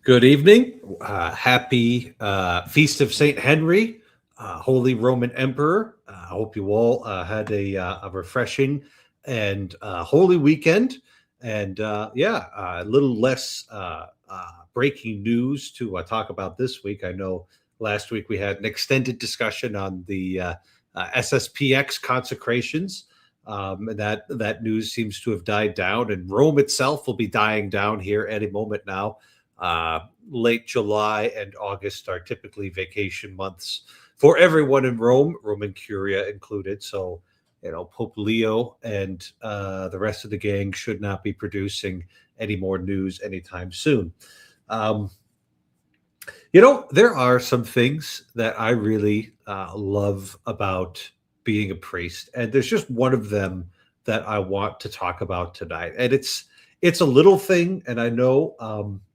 Good evening. Happy Feast of St. Henry, Holy Roman Emperor. I hope you all had a refreshing and holy weekend. And a little less breaking news to talk about this week. I know last week we had an extended discussion on the SSPX consecrations. And that news seems to have died down, and Rome itself will be dying down here any moment now. Late July and August are typically vacation months for everyone in Rome, Roman Curia included. So, Pope Leo and the rest of the gang should not be producing any more news anytime soon. There are some things that I really love about being a priest, and there's just one of them that I want to talk about tonight, and it's a little thing, and I know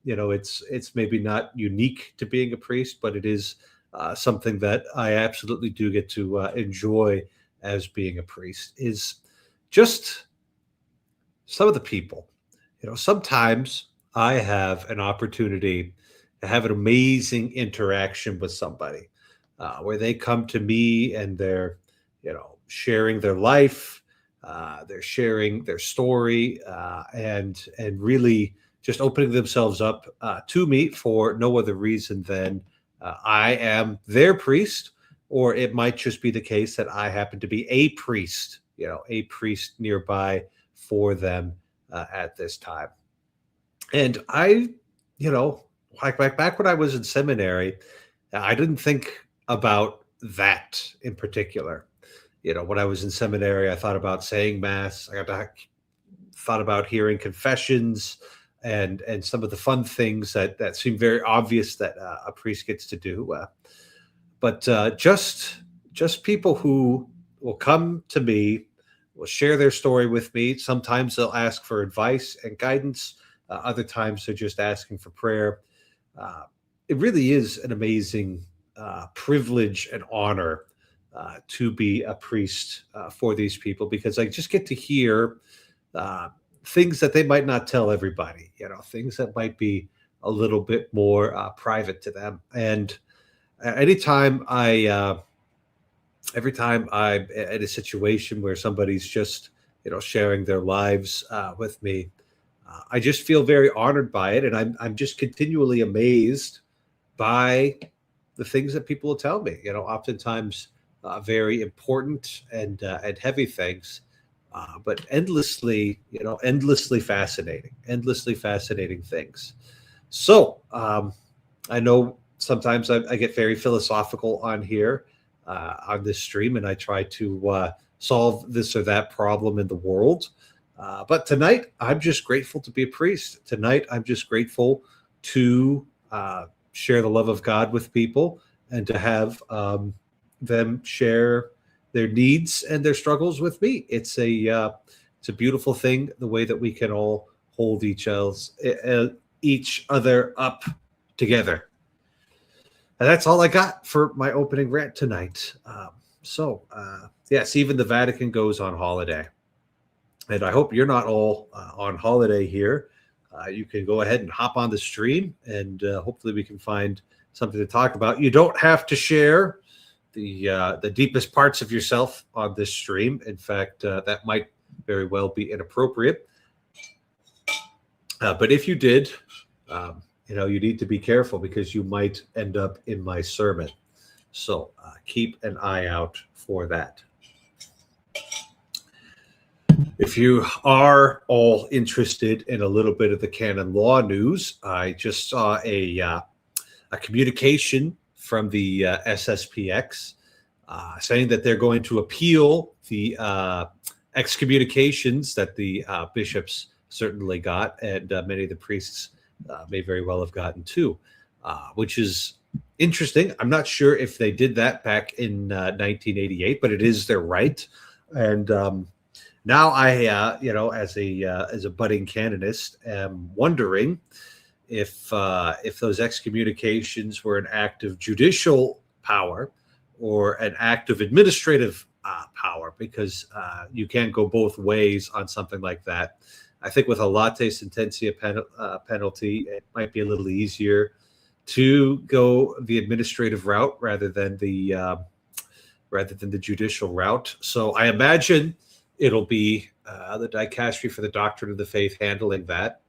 it's maybe not unique to being a priest, but it is something that I absolutely do get to enjoy as being a priest. Is just some of the people. Sometimes I have an opportunity to have an amazing interaction with somebody where they come to me and they're sharing their life, they're sharing their story, and really just opening themselves up to me for no other reason than I am their priest, or it might just be the case that I happen to be a priest nearby for them at this time. And I, like back when I was in seminary, I didn't think about that in particular. When I was in seminary, I thought about saying mass. Thought about hearing confessions and some of the fun things that seem very obvious that a priest gets to do. But just people who will come to me, will share their story with me. Sometimes they'll ask for advice and guidance. Other times they're just asking for prayer. It really is an amazing privilege and honor to be a priest for these people, because I just get to hear things that they might not tell everybody, things that might be a little bit more private to them. And every time I'm in a situation where somebody's just, sharing their lives with me, I just feel very honored by it. And I'm just continually amazed by the things that people will tell me, oftentimes very important and heavy things. But endlessly fascinating things. So I know sometimes I get very philosophical on here on this stream, and I try to solve this or that problem in the world. But tonight, I'm just grateful to be a priest. Tonight, I'm just grateful to share the love of God with people and to have them share their needs and their struggles with me. It's a beautiful thing, the way that we can all hold each other up together. And that's all I got for my opening rant tonight. Yes, even the Vatican goes on holiday, and I hope you're not all on holiday here. You can go ahead and hop on the stream, and hopefully we can find something to talk about. You don't have to share the deepest parts of yourself on this stream. In fact, that might very well be inappropriate. But if you did, you need to be careful, because you might end up in my sermon. So keep an eye out for that. If you are all interested in a little bit of the canon law news, I just saw a communication from the SSPX saying that they're going to appeal the excommunications that the bishops certainly got, and many of the priests may very well have gotten too, which is interesting. I'm not sure if they did that back in 1988, but it is their right. And now I, as a budding canonist, am wondering if those excommunications were an act of judicial power or an act of administrative power, because you can't go both ways on something like that. I think with a latte sentencia penalty, it might be a little easier to go the administrative route rather than the judicial route. So I imagine it'll be the dicastery for the doctrine of the faith handling that.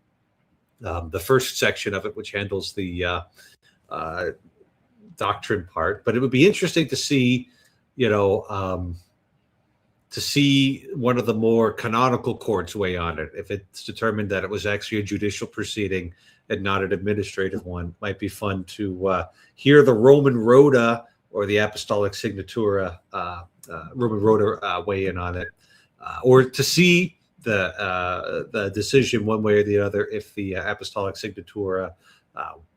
The first section of it, which handles the uh, doctrine part. But it would be interesting to see, you know, to see one of the more canonical courts weigh on it. If it's determined that it was actually a judicial proceeding and not an administrative one, might be fun to hear the Roman Rota or the Apostolic Signatura, Roman Rota weigh in on it, or to see the decision one way or the other if the Apostolic Signatura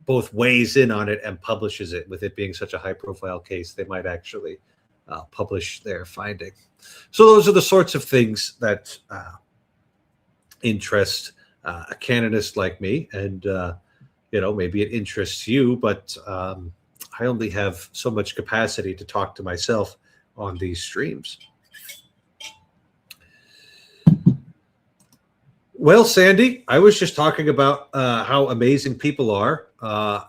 both weighs in on it and publishes it. With it being such a high-profile case, they might actually publish their finding. So those are the sorts of things that interest a canonist like me, and maybe it interests you, but I only have so much capacity to talk to myself on these streams. Well, Sandy, I was just talking about how amazing people are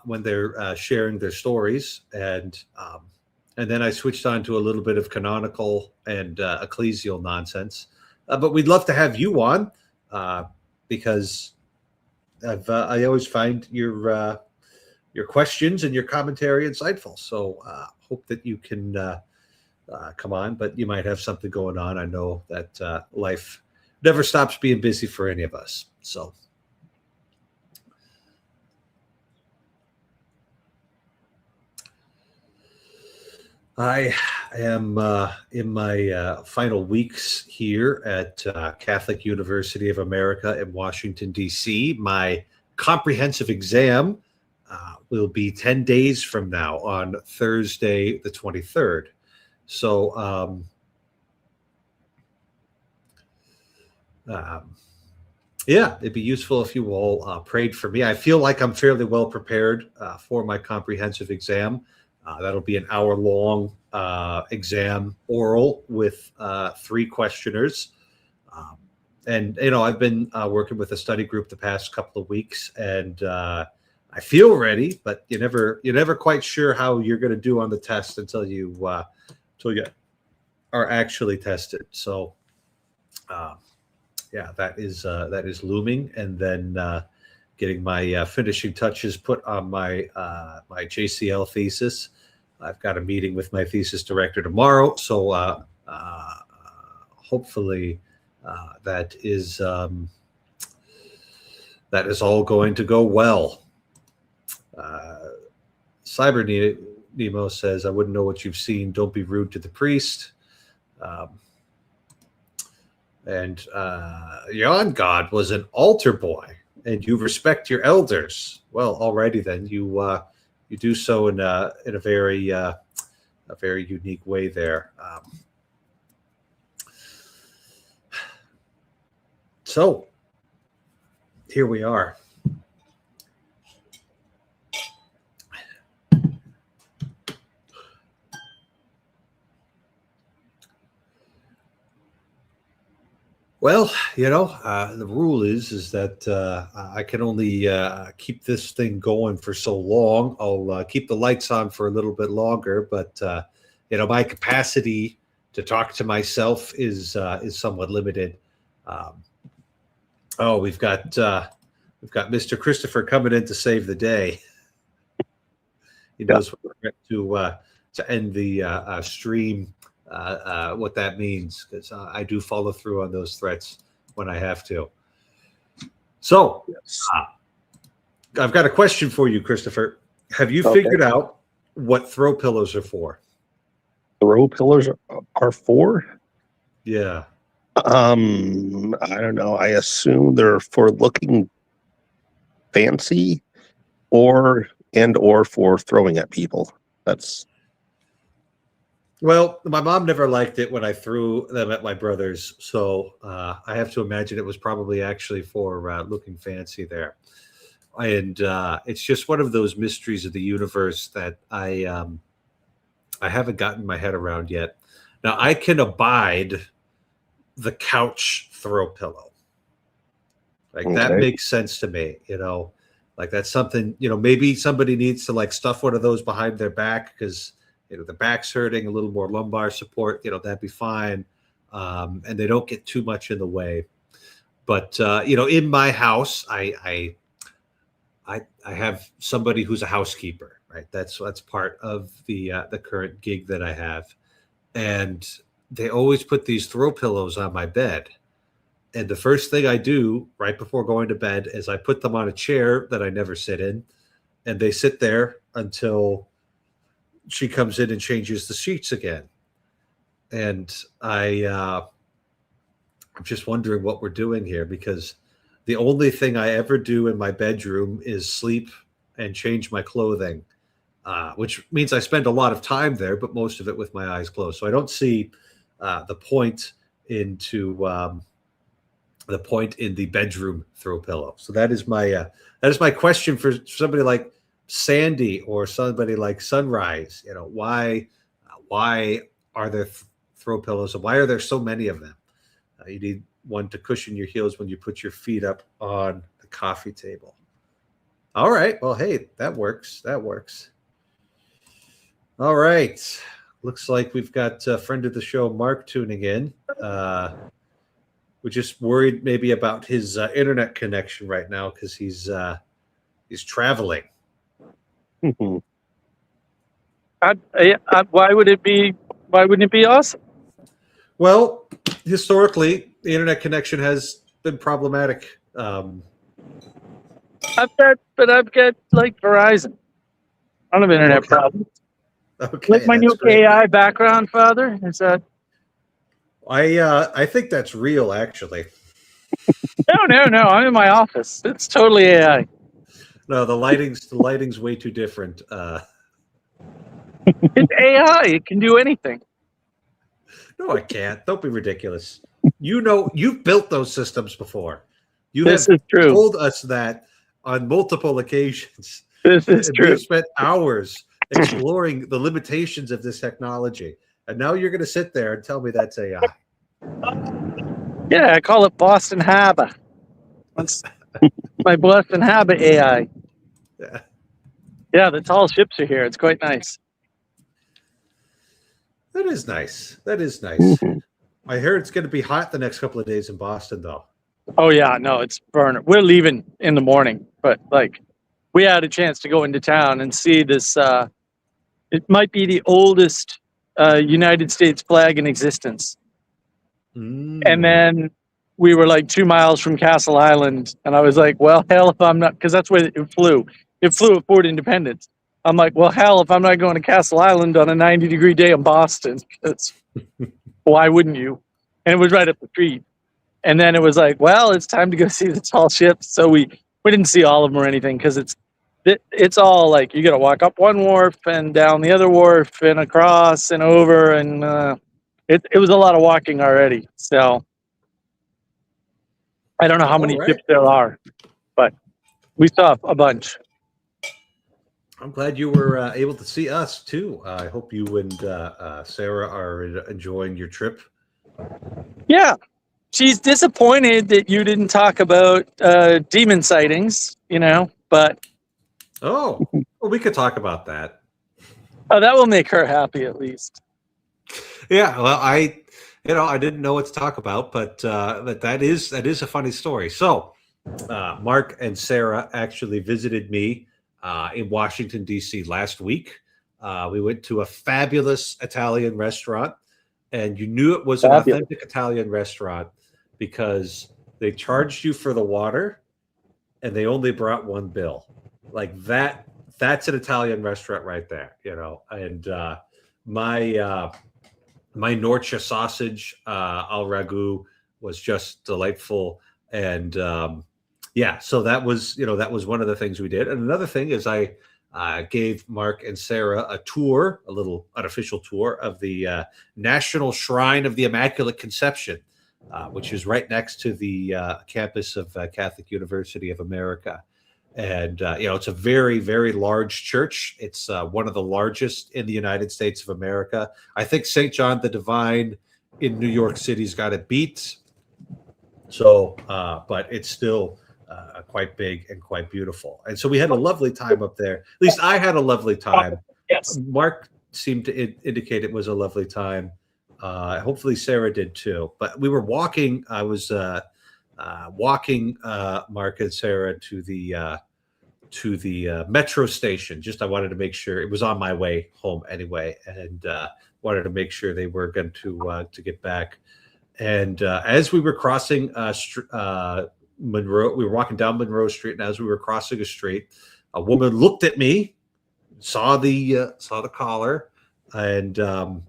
when they're sharing their stories, and then I switched on to a little bit of canonical and ecclesial nonsense. But we'd love to have you on because I always find your questions and your commentary insightful. So hope that you can come on, but you might have something going on. I know that life never stops being busy for any of us. So. I am in my final weeks here at Catholic University of America in Washington, D.C. My comprehensive exam will be 10 days from now on Thursday, the 23rd. So, yeah, it'd be useful if you all prayed for me. I feel like I'm fairly well prepared for my comprehensive exam. That'll be an hour-long exam, oral, with 3 questioners. And I've been working with a study group the past couple of weeks, and I feel ready, but you're never quite sure how you're going to do on the test until you are actually tested. So, yeah, that is looming, and then getting my finishing touches put on my my JCL thesis. I've got a meeting with my thesis director tomorrow, so hopefully that is all going to go well. Cyber Nemo says, "I wouldn't know what you've seen. Don't be rude to the priest." And Yon God was an altar boy, and you respect your elders. Well, alrighty then. You do so in a very unique way there. So here we are. Well, the rule is that I can only keep this thing going for so long. I'll keep the lights on for a little bit longer, but my capacity to talk to myself is somewhat limited. We've got Mr. Christopher coming in to save the day. He knows to end the stream. What that means, because I do follow through on those threats when I have to. So, yes. I've got a question for you, Christopher. Have you figured out what throw pillows are for? Throw pillows are for? Yeah. I don't know. I assume they're for looking fancy, or for throwing at people. Well, my mom never liked it when I threw them at my brothers, so I have to imagine it was probably actually for looking fancy there. And it's just one of those mysteries of the universe that I haven't gotten my head around yet. Now, I can abide the couch throw pillow. Like that Okay. makes sense to me, you know. Like that's something, you know, maybe somebody needs to like stuff one of those behind their back because you know the back's hurting, a little more lumbar support, you know, that'd be fine. And they don't get too much in the way. But you know, in my house, I have somebody who's a housekeeper, right? That's part of the current gig that I have, and they always put these throw pillows on my bed. And the first thing I do right before going to bed is I put them on a chair that I never sit in, and they sit there until she comes in and changes the sheets again. And I'm just wondering what we're doing here because the only thing I ever do in my bedroom is sleep and change my clothing, which means I spend a lot of time there, but most of it with my eyes closed. So I don't see the point into the point in the bedroom throw pillow. So that is my question for somebody like Sandy or somebody like Sunrise. You know, why are there throw pillows and why are there so many of them? You need one to cushion your heels when you put your feet up on the coffee table. All right. Well, hey, that works. That works. All right. Looks like we've got a friend of the show, Mark, tuning in. We're just worried maybe about his internet connection right now because he's traveling. Why would it be? Why wouldn't it be awesome? Well, historically, the internet connection has been problematic. I've got like Verizon. I don't have internet Okay. problems. Okay, Like my that's new great. AI background, Father. Is that? I think that's real, actually. No. I'm in my office. It's totally AI. No, the lighting's way too different. It's AI. It can do anything. No, I can't. Don't be ridiculous. You know, you've built those systems before. You This have is true. told us that on multiple occasions. This is And true. we've spent hours exploring the limitations of this technology. And now you're going to sit there and tell me that's AI. Yeah, I call it Boston Harbor. That's my Boston Harbor AI. Yeah. Yeah, the tall ships are here. It's quite nice. That is nice. That is nice. Mhm. I hear it's going to be hot the next couple of days in Boston, though. Oh yeah, no, it's burner. We're leaving in the morning, but like we had a chance to go into town and see this. It might be the oldest United States flag in existence. And then we were like 2 miles from Castle Island, and I was like, well, hell, if I'm not, because that's where it flew. It flew at Fort Independence. I'm like, well, hell, if I'm not going to Castle Island on a 90-degree day in Boston, because why wouldn't you? And it was right up the street. And then it was like, well, it's time to go see the tall ships. So we didn't see all of them or anything because it's all like you got to walk up one wharf and down the other wharf and across and over, and it was a lot of walking already. So I don't know how many All right. ships there are, but we saw a bunch. I'm glad you were able to see us too. I hope you and Sarah are enjoying your trip. Yeah, she's disappointed that you didn't talk about demon sightings, but Oh, well, we could talk about that. that will make her happy at least. Yeah, well, I didn't know what to talk about, but that is a funny story. So, Mark and Sarah actually visited me in Washington D.C. last week. We went to a fabulous Italian restaurant, and you knew it was an authentic Italian restaurant because they charged you for the water, and they only brought one bill. Like that. That's an Italian restaurant right there, And my Norcia sausage al ragu was just delightful, and so that was one of the things we did. And another thing is I gave Mark and Sarah a tour, a little unofficial tour of the National Shrine of the Immaculate Conception, which is right next to the campus of Catholic University of America. And, it's a very, very large church. It's one of the largest in the United States of America. I think St. John the Divine in New York City's got it beat. So, but it's still quite big and quite beautiful. And so we had a lovely time up there. At least I had a lovely time. Yes. Mark seemed to indicate it was a lovely time. Hopefully Sarah did too. But we were walking. I was walking Mark and Sarah to the metro station. Just I wanted to make sure it was on my way home anyway, and wanted to make sure they were going to get back. And as we were crossing Monroe, we were walking down Monroe Street, and as we were crossing a street, a woman looked at me, saw the collar, and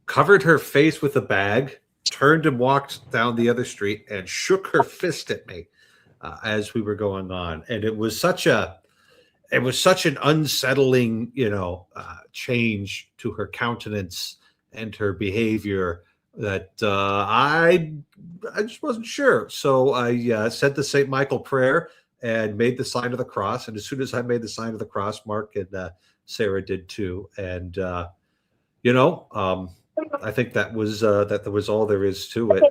covered her face with a bag, turned and walked down the other street, and shook her fist at me as we were going on. And it was such an unsettling, change to her countenance and her behavior that I just wasn't sure. So I said the St. Michael prayer and made the sign of the cross. And as soon as I made the sign of the cross, Mark and Sarah did too. And I think that was all there is to it.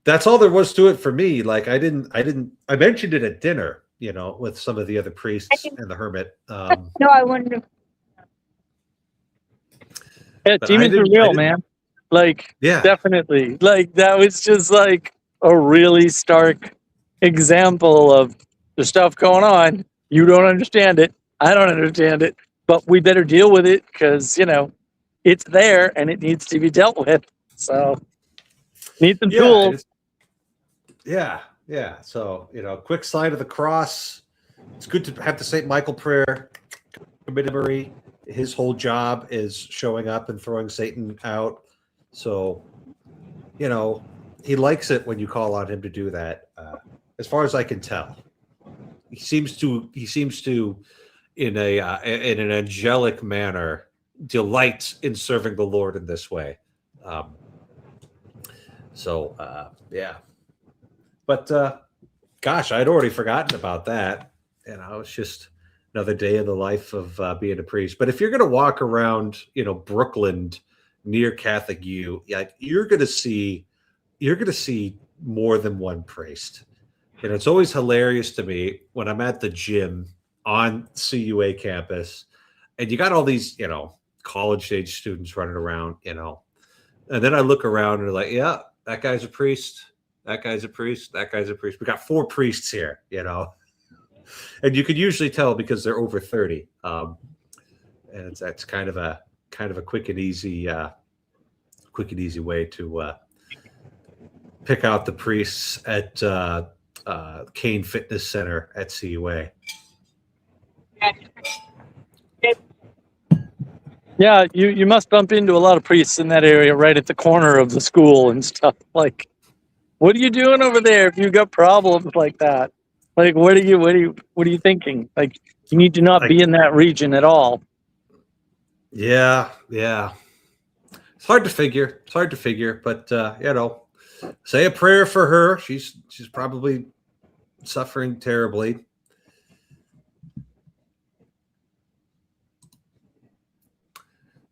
That's all there was to it for me. Like I mentioned it at dinner, with some of the other priests and the hermit. No, I wouldn't. Yeah, demons are real, man. Like, yeah, definitely. Like, that was just like a really stark example of the stuff going on. You don't understand it. I don't understand it. But we better deal with it because, it's there and it needs to be dealt with. So, need some tools. Yeah. So, quick sign of the cross. It's good to have the St. Michael prayer. Commemory. His whole job is showing up and throwing Satan out. So, he likes it when you call on him to do that. As far as I can tell, he seems to, in an angelic manner, delight in serving the Lord in this way. Yeah. But gosh, I'd already forgotten about that. It's just another day in the life of being a priest. But if you're going to walk around, Brooklyn near Catholic U, you're going to see more than one priest. It's always hilarious to me when I'm at the gym on CUA campus, and you got all these, college age students running around, and then I look around and they're like, yeah, that guy's a priest. That guy's a priest. That guy's a priest. We got 4 priests here, and you could usually tell because they're over 30. And that's kind of a quick and easy way to pick out the priests at Kane Fitness Center at CUA. Yeah, you must bump into a lot of priests in that area right at the corner of the school and stuff. Like, what are you doing over there if you've got problems like that? Like, what are you thinking? Like, you need to not be in that region at all. Yeah. It's hard to figure, but say a prayer for her. She's probably suffering terribly.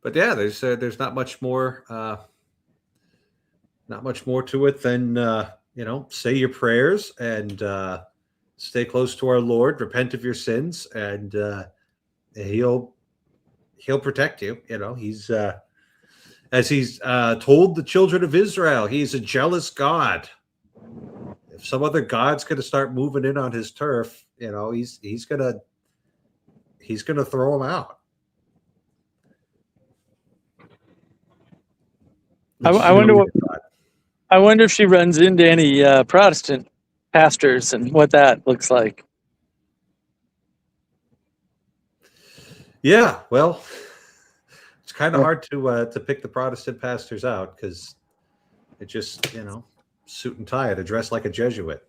But yeah, there's not much more to it than say your prayers and stay close to our Lord, repent of your sins, and he'll protect you. He's as he's told the children of Israel, he's a jealous God. If some other god's going to start moving in on his turf, he's gonna throw them out. I wonder if she runs into any Protestant pastors and what that looks like. Yeah, well, it's kind of hard to pick the Protestant pastors out because it just suit and tie. They dress like a Jesuit.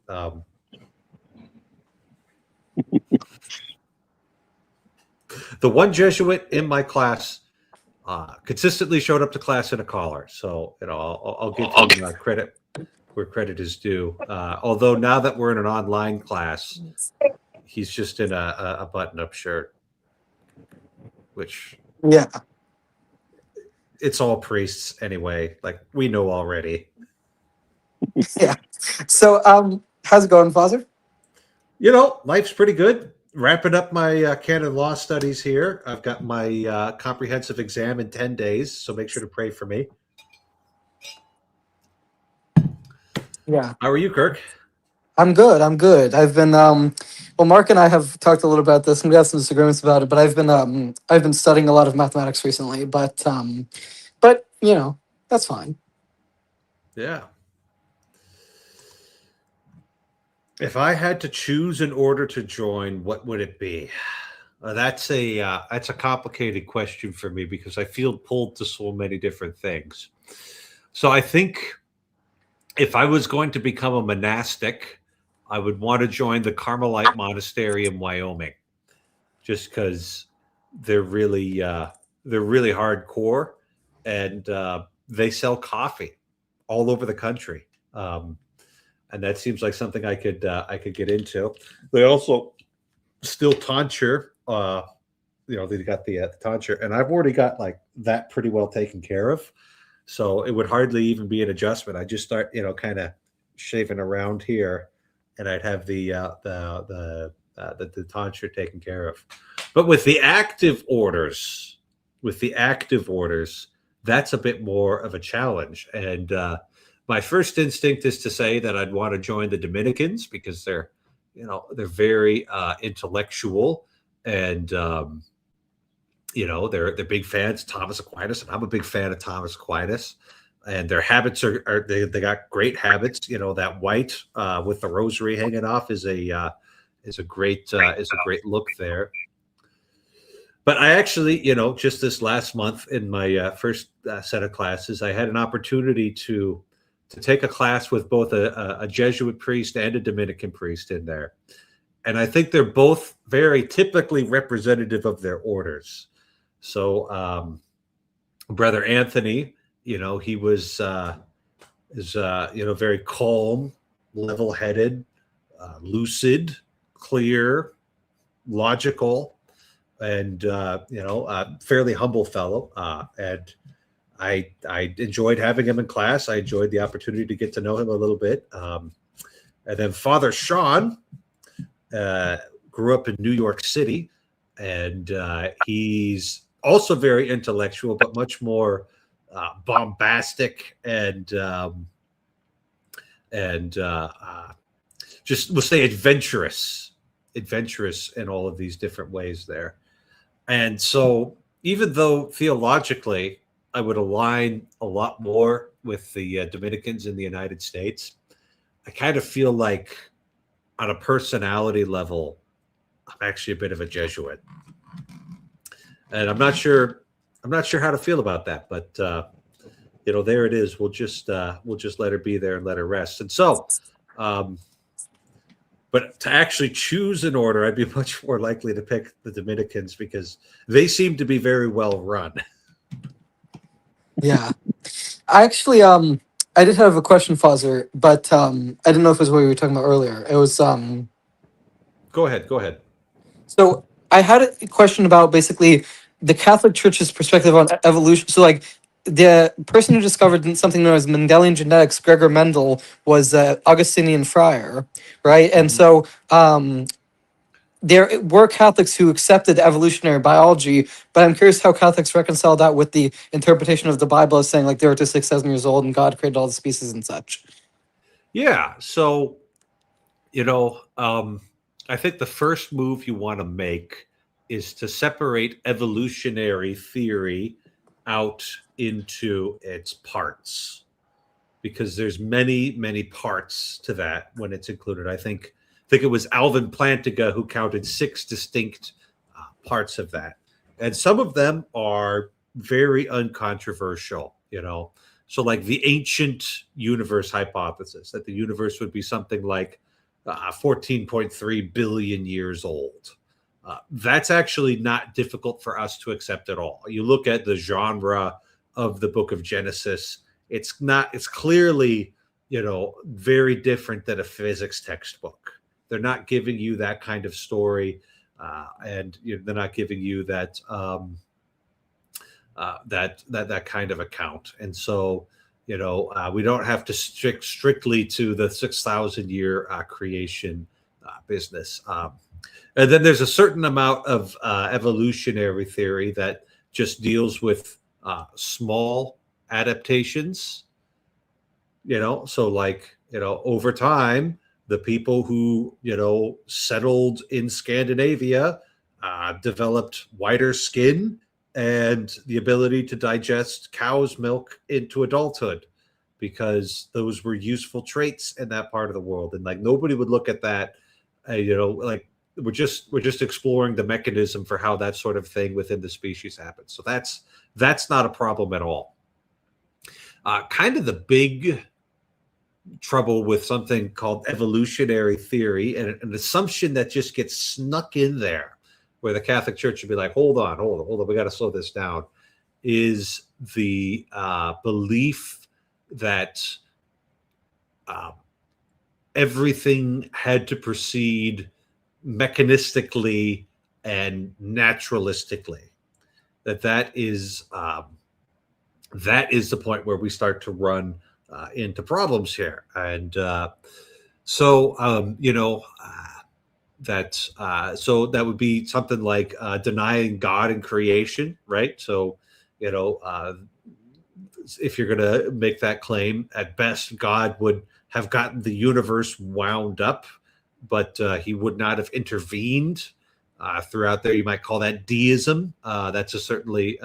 The one Jesuit in my class consistently showed up to class in a collar. So, I'll give him credit where credit is due. Although now that we're in an online class, he's just in a button-up shirt, which it's all priests anyway. Like we know already. Yeah. So, how's it going, Father? Life's pretty good. Wrapping up my canon law studies here. I've got my comprehensive exam in 10 days, so make sure to pray for me. Yeah. How are you, Kirk? I'm good. I'm good. I've been well, Mark and I have talked a little about this, and we got some disagreements about it. But I've been studying a lot of mathematics recently. But that's fine. Yeah. If I had to choose an order to join, what would it be? That's a complicated question for me because I feel pulled to so many different things. So I think if I was going to become a monastic, I would want to join the Carmelite monastery in Wyoming, just because they're really they're really hardcore, and they sell coffee all over the country, and that seems like something I could get into. They also still tonsure. They got the tonsure, and I've already got like that pretty well taken care of. So it would hardly even be an adjustment. I just start, kind of shaving around here, and I'd have the tonsure taken care of. But with the active orders, that's a bit more of a challenge. And my first instinct is to say that I'd want to join the Dominicans because they're very intellectual, and they're big fans of Thomas Aquinas, and I'm a big fan of Thomas Aquinas. And their habits they got great habits. That white with the rosary hanging off is a great look there. But I actually, just this last month in my first set of classes, I had an opportunity to take a class with both a Jesuit priest and a Dominican priest in there, and I think they're both very typically representative of their orders. So, Brother Anthony, he was very calm, level-headed, lucid, clear, logical, and fairly humble fellow. And I enjoyed having him in class. I enjoyed the opportunity to get to know him a little bit. And then Father Sean grew up in New York City, and he's also very intellectual, but much more bombastic and just we'll say adventurous in all of these different ways there. And so, even though theologically I would align a lot more with the Dominicans in the United States, I kind of feel like on a personality level, I'm actually a bit of a Jesuit, and I'm not sure how to feel about that. But there it is. We'll just let her be there and let her rest. And so, but to actually choose an order, I'd be much more likely to pick the Dominicans because they seem to be very well run. Yeah. I actually I did have a question, Father, but I didn't know if it was what we were talking about earlier. It was Go ahead. So I had a question about basically the Catholic Church's perspective on evolution. So, like, the person who discovered something known as Mendelian genetics, Gregor Mendel, was an Augustinian friar, right? And Mhm. so there were Catholics who accepted evolutionary biology, but I'm curious how Catholics reconcile that with the interpretation of the Bible as saying, like, they were just 6,000 years old and God created all the species and such. Yeah. So, I think the first move you want to make is to separate evolutionary theory out into its parts, because there's many parts to that when it's included. I think it was Alvin Plantinga who counted 6 distinct parts of that, and some of them are very uncontroversial. So like the ancient universe hypothesis that the universe would be something like 14.3 billion years old. That's actually not difficult for us to accept at all. You look at the genre of the book of Genesis, it's clearly, very different than a physics textbook. They're not giving you that kind of story, and they're not giving you that that kind of account. And so, We don't have to stick strictly to the 6,000 year creation business. And then there's a certain amount of evolutionary theory that just deals with small adaptations, so like, over time, the people who, settled in Scandinavia developed whiter skin and the ability to digest cow's milk into adulthood because those were useful traits in that part of the world. And like nobody would look at that, like we're just exploring the mechanism for how that sort of thing within the species happens. So that's not a problem at all. Kind of the big trouble with something called evolutionary theory and an assumption that just gets snuck in there, where the Catholic Church would be like, hold on, we got to slow this down, is the belief that everything had to proceed mechanistically and naturalistically. That is the point where we start to run into problems here, and so that would be something like denying God and creation, right? So if you're going to make that claim, at best God would have gotten the universe wound up, but he would not have intervened throughout there. You might call that deism. That's certainly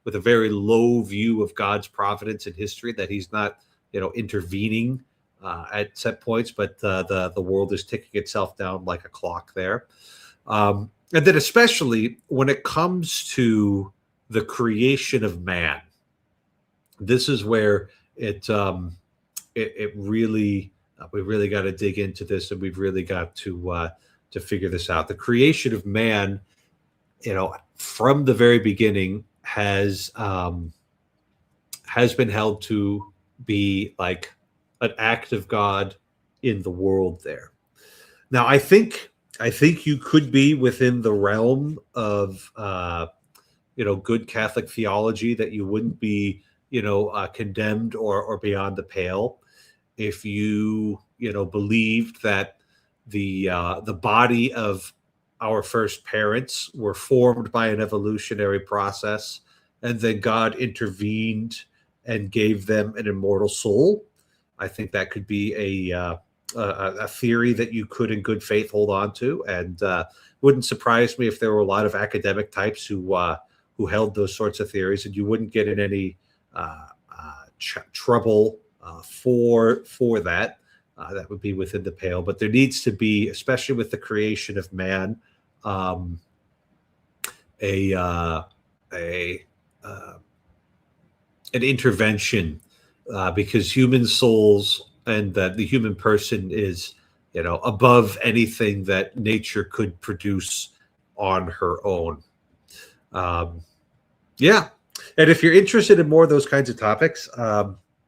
with a very low view of God's providence in history, that he's not intervening at set points, but the world is ticking itself down like a clock there. And then especially when it comes to the creation of man, this is where it really we really got to dig into this, and we've really got to figure this out. The creation of man, from the very beginning has been held to be like an act of God in the world there. Now, I think you could be within the realm of good Catholic theology, that you wouldn't be condemned or beyond the pale if you believed that the body of our first parents were formed by an evolutionary process, and then God intervened and gave them an immortal soul. I think that could be a theory that you could, in good faith, hold on to, and wouldn't surprise me if there were a lot of academic types who held those sorts of theories, and you wouldn't get in any trouble for that. That would be within the pale. But there needs to be, especially with the creation of man, an intervention, because human souls and that the human person is above anything that nature could produce on her own. Yeah. And if you're interested in more of those kinds of topics,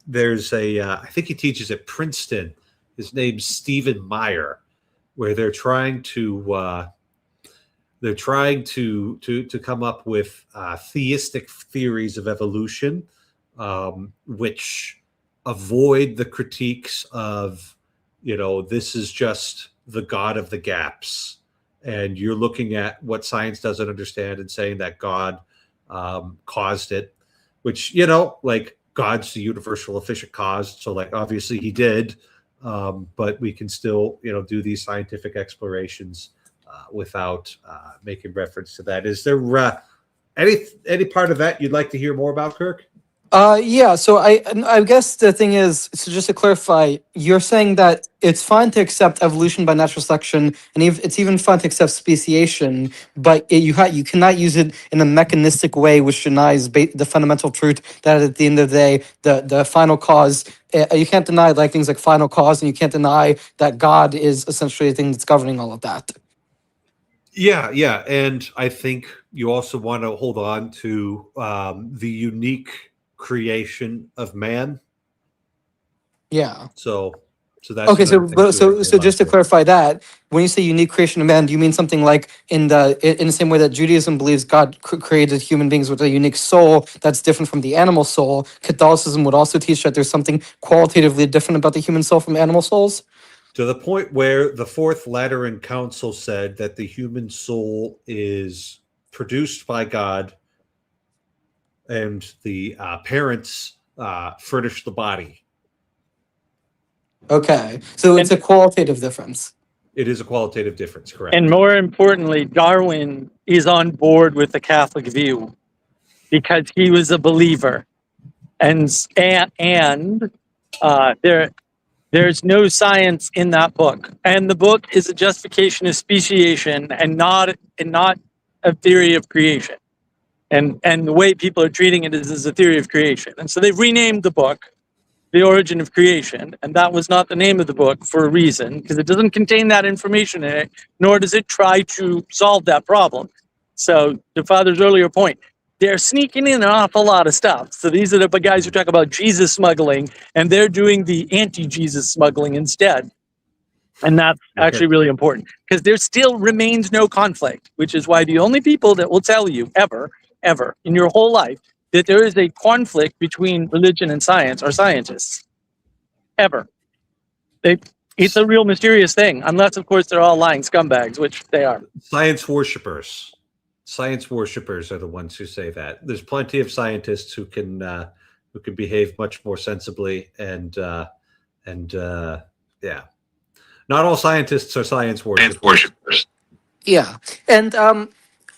there's I think he teaches at Princeton. His name's Stephen Meyer, where they're trying to come up with theistic theories of evolution, which avoid the critiques of, this is just the God of the gaps, and you're looking at what science doesn't understand and saying that God caused it, which, like God's the universal efficient cause. So like, obviously he did, but we can still, do these scientific explorations without making reference to that. Is there any part of that you'd like to hear more about, Kirk? Yeah, so I guess the thing is, so just to clarify, you're saying that it's fine to accept evolution by natural selection, and it's even fine to accept speciation, but you cannot use it in a mechanistic way, which denies the fundamental truth that at the end of the day, the final cause, you can't deny like things like final cause, and you can't deny that God is essentially the thing that's governing all of that. Yeah, and I think you also want to hold on to the unique creation of man. Yeah. So So that's Okay, so another thing but too I so realized just to here. clarify that, when you say unique creation of man, do you mean something like in the same way that Judaism believes God created human beings with a unique soul that's different from the animal soul? Catholicism would also teach that there's something qualitatively different about the human soul from animal souls. To the point where the Fourth Lateran Council said that the human soul is produced by God and the parents furnish the body. Okay, so it's And a qualitative difference. It is a qualitative difference, correct? and more importantly, Darwin is on board with the Catholic view because he was a believer, and there's no science in that book, and the book is a justification of speciation and not a theory of creation. And the way people are treating it is as a theory of creation, and so they've renamed the book The Origin of Creation, and that was not the name of the book for a reason, because it doesn't contain that information in it, nor does it try to solve that problem. So, to Father's earlier point, they're sneaking in an awful lot of stuff. So, these are the guys who talk about Jesus smuggling, and they're doing the anti Jesus smuggling instead. And that's actually really important because there still remains no conflict, which is why the only people that will tell you ever in your whole life that there is a conflict between religion and science are scientists. Ever. It's a real mysterious thing, unless, of course, they're all lying scumbags, which they are. Science worshippers. Science worshippers are the ones who say that. There's plenty of scientists who can behave much more sensibly and yeah. Not all scientists are science worshippers. Yeah, and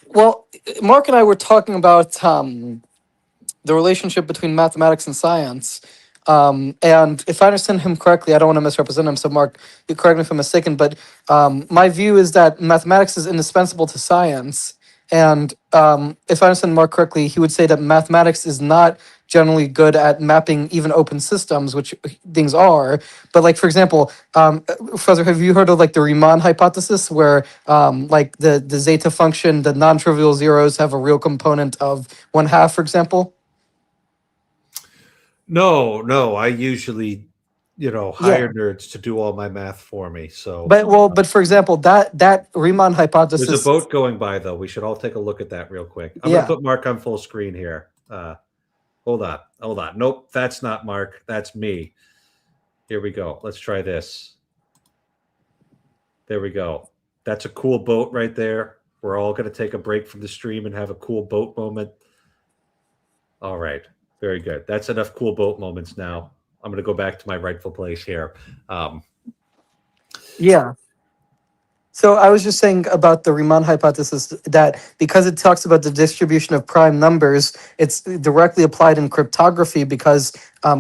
well, Mark and I were talking about the relationship between mathematics and science. And if I understand him correctly, I don't want to misrepresent him. So, Mark, you correct me if I'm mistaken. But my view is that mathematics is indispensable to science. And if I understand Mark correctly, he would say that mathematics is not generally good at mapping even open systems, which things are. But, like, for example, Professor, have you heard of like the Riemann hypothesis, where like the zeta function, the non-trivial zeros have a real component of 1/2, for example? No. I usually, Yeah. hire nerds to do all my math for me. So But for example, that Riemann there's a hypothesis, boat going by, though. We should all take a look at that real quick. I'm yeah, going to put Mark on full screen here. Hold on. Nope, that's not Mark. That's me. Here we go. Let's try this. There we go. That's a cool boat right there. We're all going to take a break from the stream and have a cool boat moment. All right. Very good. That's enough cool boat moments now. I'm going to go back to my rightful place here. yeah. So I was just saying about the Riemann hypothesis that because it talks about the distribution of prime numbers, it's directly applied in cryptography because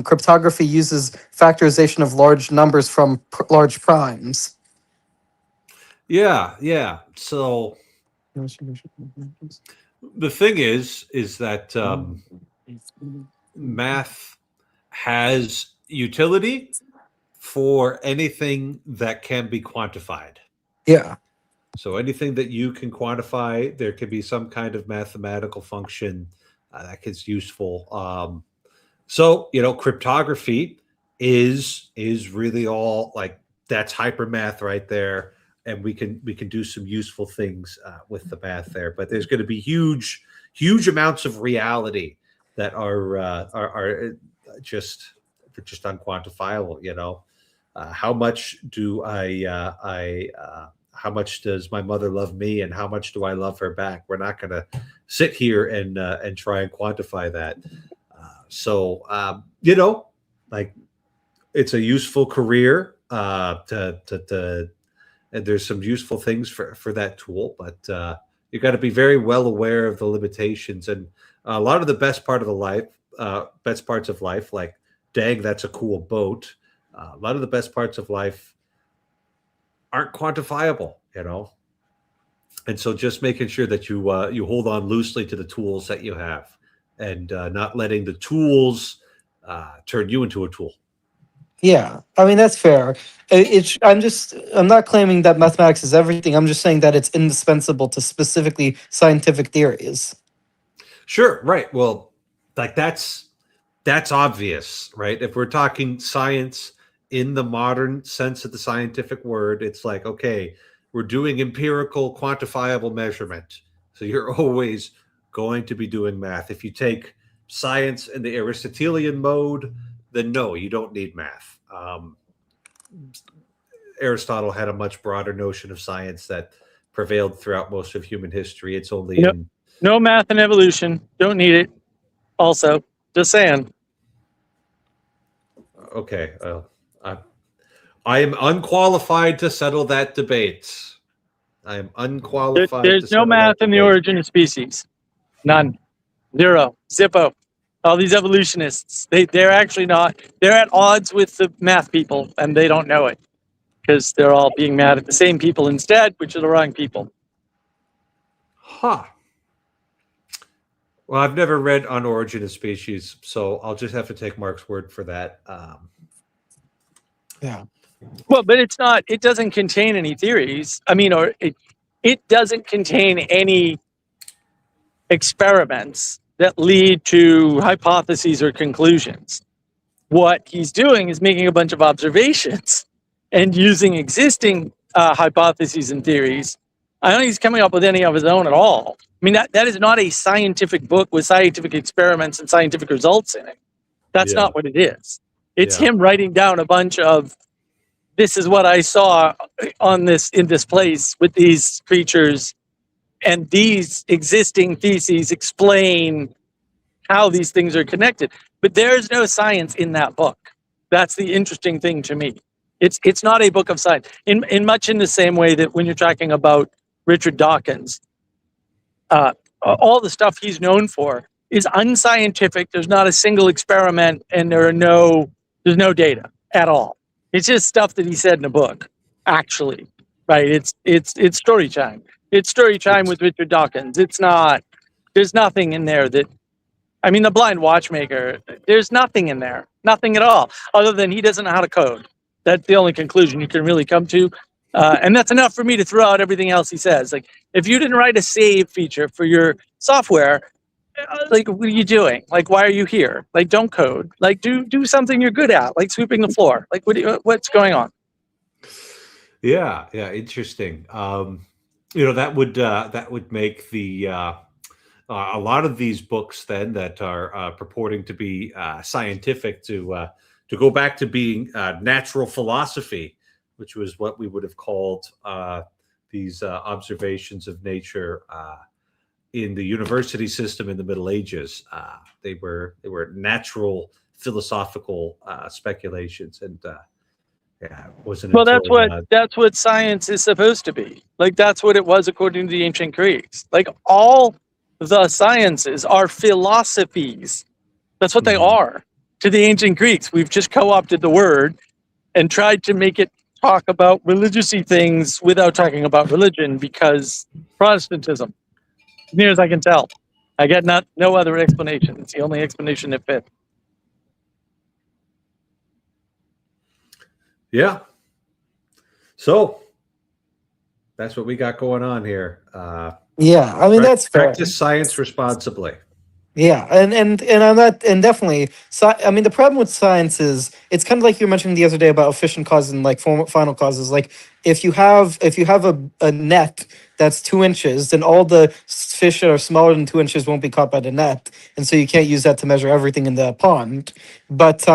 cryptography uses factorization of large numbers from large primes. Yeah. So the thing is that math has utility for anything that can be quantified. Yeah. So anything that you can quantify, there can be some kind of mathematical function that is useful. So cryptography is really all like that's hypermath right there, and we can do some useful things with the math there. But there's going to be huge amounts of reality that are just unquantifiable. How much do how much does my mother love me, and how much do I love her back? We're not going to sit here and try and quantify that. Like it's a useful career and there's some useful things for that tool, but you got to be very well aware of the limitations, and a lot of the best parts of life, like, dang, that's a cool boat. A lot of the best parts of life aren't quantifiable, and so just making sure that you hold on loosely to the tools that you have, and not letting the tools turn you into a tool. Yeah, I mean that's fair. I'm not claiming that mathematics is everything. I'm just saying that it's indispensable to specifically scientific theories. Sure, right. Well, like that's obvious, right? If we're talking science in the modern sense of the scientific word, it's like, okay, we're doing empirical, quantifiable measurement. So you're always going to be doing math. If you take science in the Aristotelian mode, then no, you don't need math. Aristotle had a much broader notion of science that prevailed throughout most of human history. It's only Yep. in No math and evolution. Don't need it. Also, just saying. okay. I am unqualified to settle that debate. I am unqualified to There's no settle math that in the debate. origin of species. None. Zero. Zippo. All these evolutionists, they're actually not, they're at odds with the math people and they don't know it because they're all being mad at the same people instead, which are the wrong people. Huh. Well, I've never read On Origin of Species, so I'll just have to take Mark's word for that. Yeah. Well, but it's not, it doesn't contain any theories. I mean, or it doesn't contain any experiments that lead to hypotheses or conclusions. What he's doing is making a bunch of observations and using existing hypotheses and theories. I don't think he's coming up with any of his own at all. I mean, that is not a scientific book with scientific experiments and scientific results in it. That's Yeah. not what it is. It's Yeah. him writing down a bunch of, this is what I saw on this, in this place with these creatures, and these existing theses explain how these things are connected. But there's no science in that book. That's the interesting thing to me. It's not a book of science. In much in the same way that when you're talking about Richard Dawkins, all the stuff he's known for is unscientific. There's not a single experiment, and there's no data at all. It's just stuff that he said in a book, actually, right? It's story time. It's story time with Richard Dawkins. It's not, there's nothing in there that, I mean, The Blind Watchmaker, there's nothing in there, nothing at all, other than he doesn't know how to code. That's the only conclusion you can really come to. And that's enough for me to throw out everything else he says. Like, if you didn't write a save feature for your software, like, what are you doing? Like, why are you here? Like, don't code. Like, do something you're good at, like sweeping the floor. Like, what's going on? Yeah, interesting. That would make the a lot of these books then that are purporting to be scientific to go back to being natural philosophy, which was what we would have called these observations of nature in the university system in the Middle Ages. They were natural philosophical speculations, and it wasn't Well, until that's what science is supposed to be. Like, that's what it was according to the ancient Greeks. Like, all the sciences are philosophies. That's what they are to the ancient Greeks. We've just co-opted the word and tried to make it talk about religious-y things without talking about religion, because Protestantism, as near as I can tell. I get no other explanation. It's the only explanation that fits. Yeah. So that's what we got going on here. Yeah, I mean that's fair. Practice science responsibly. Yeah, and I'm not, and definitely. So I mean, the problem with science is it's kind of like you were mentioning the other day about efficient causes and like final causes. Like if you have a net that's 2 inches, then all the fish that are smaller than 2 inches won't be caught by the net, and so you can't use that to measure everything in the pond. But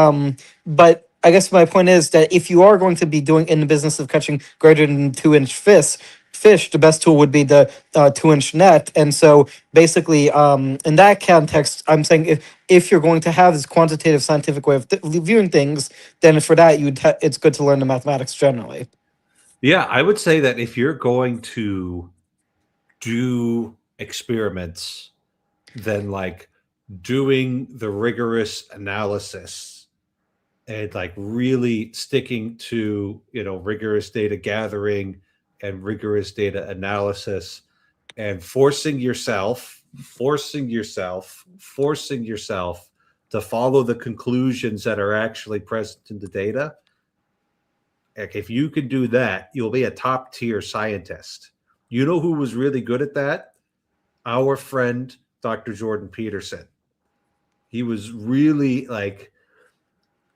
I guess my point is that if you are going to be doing in the business of catching greater than 2 inch fish, the best tool would be the 2 inch net. And so basically, in that context, I'm saying if you're going to have this quantitative scientific way of viewing things, then for that it's good to learn the mathematics generally. Yeah, I would say that if you're going to do experiments, then like doing the rigorous analysis and like really sticking to rigorous data gathering and rigorous data analysis, and forcing yourself to follow the conclusions that are actually present in the data. Like, if you can do that, you'll be a top tier scientist. You know who was really good at that? Our friend, Dr. Jordan Peterson. He was really like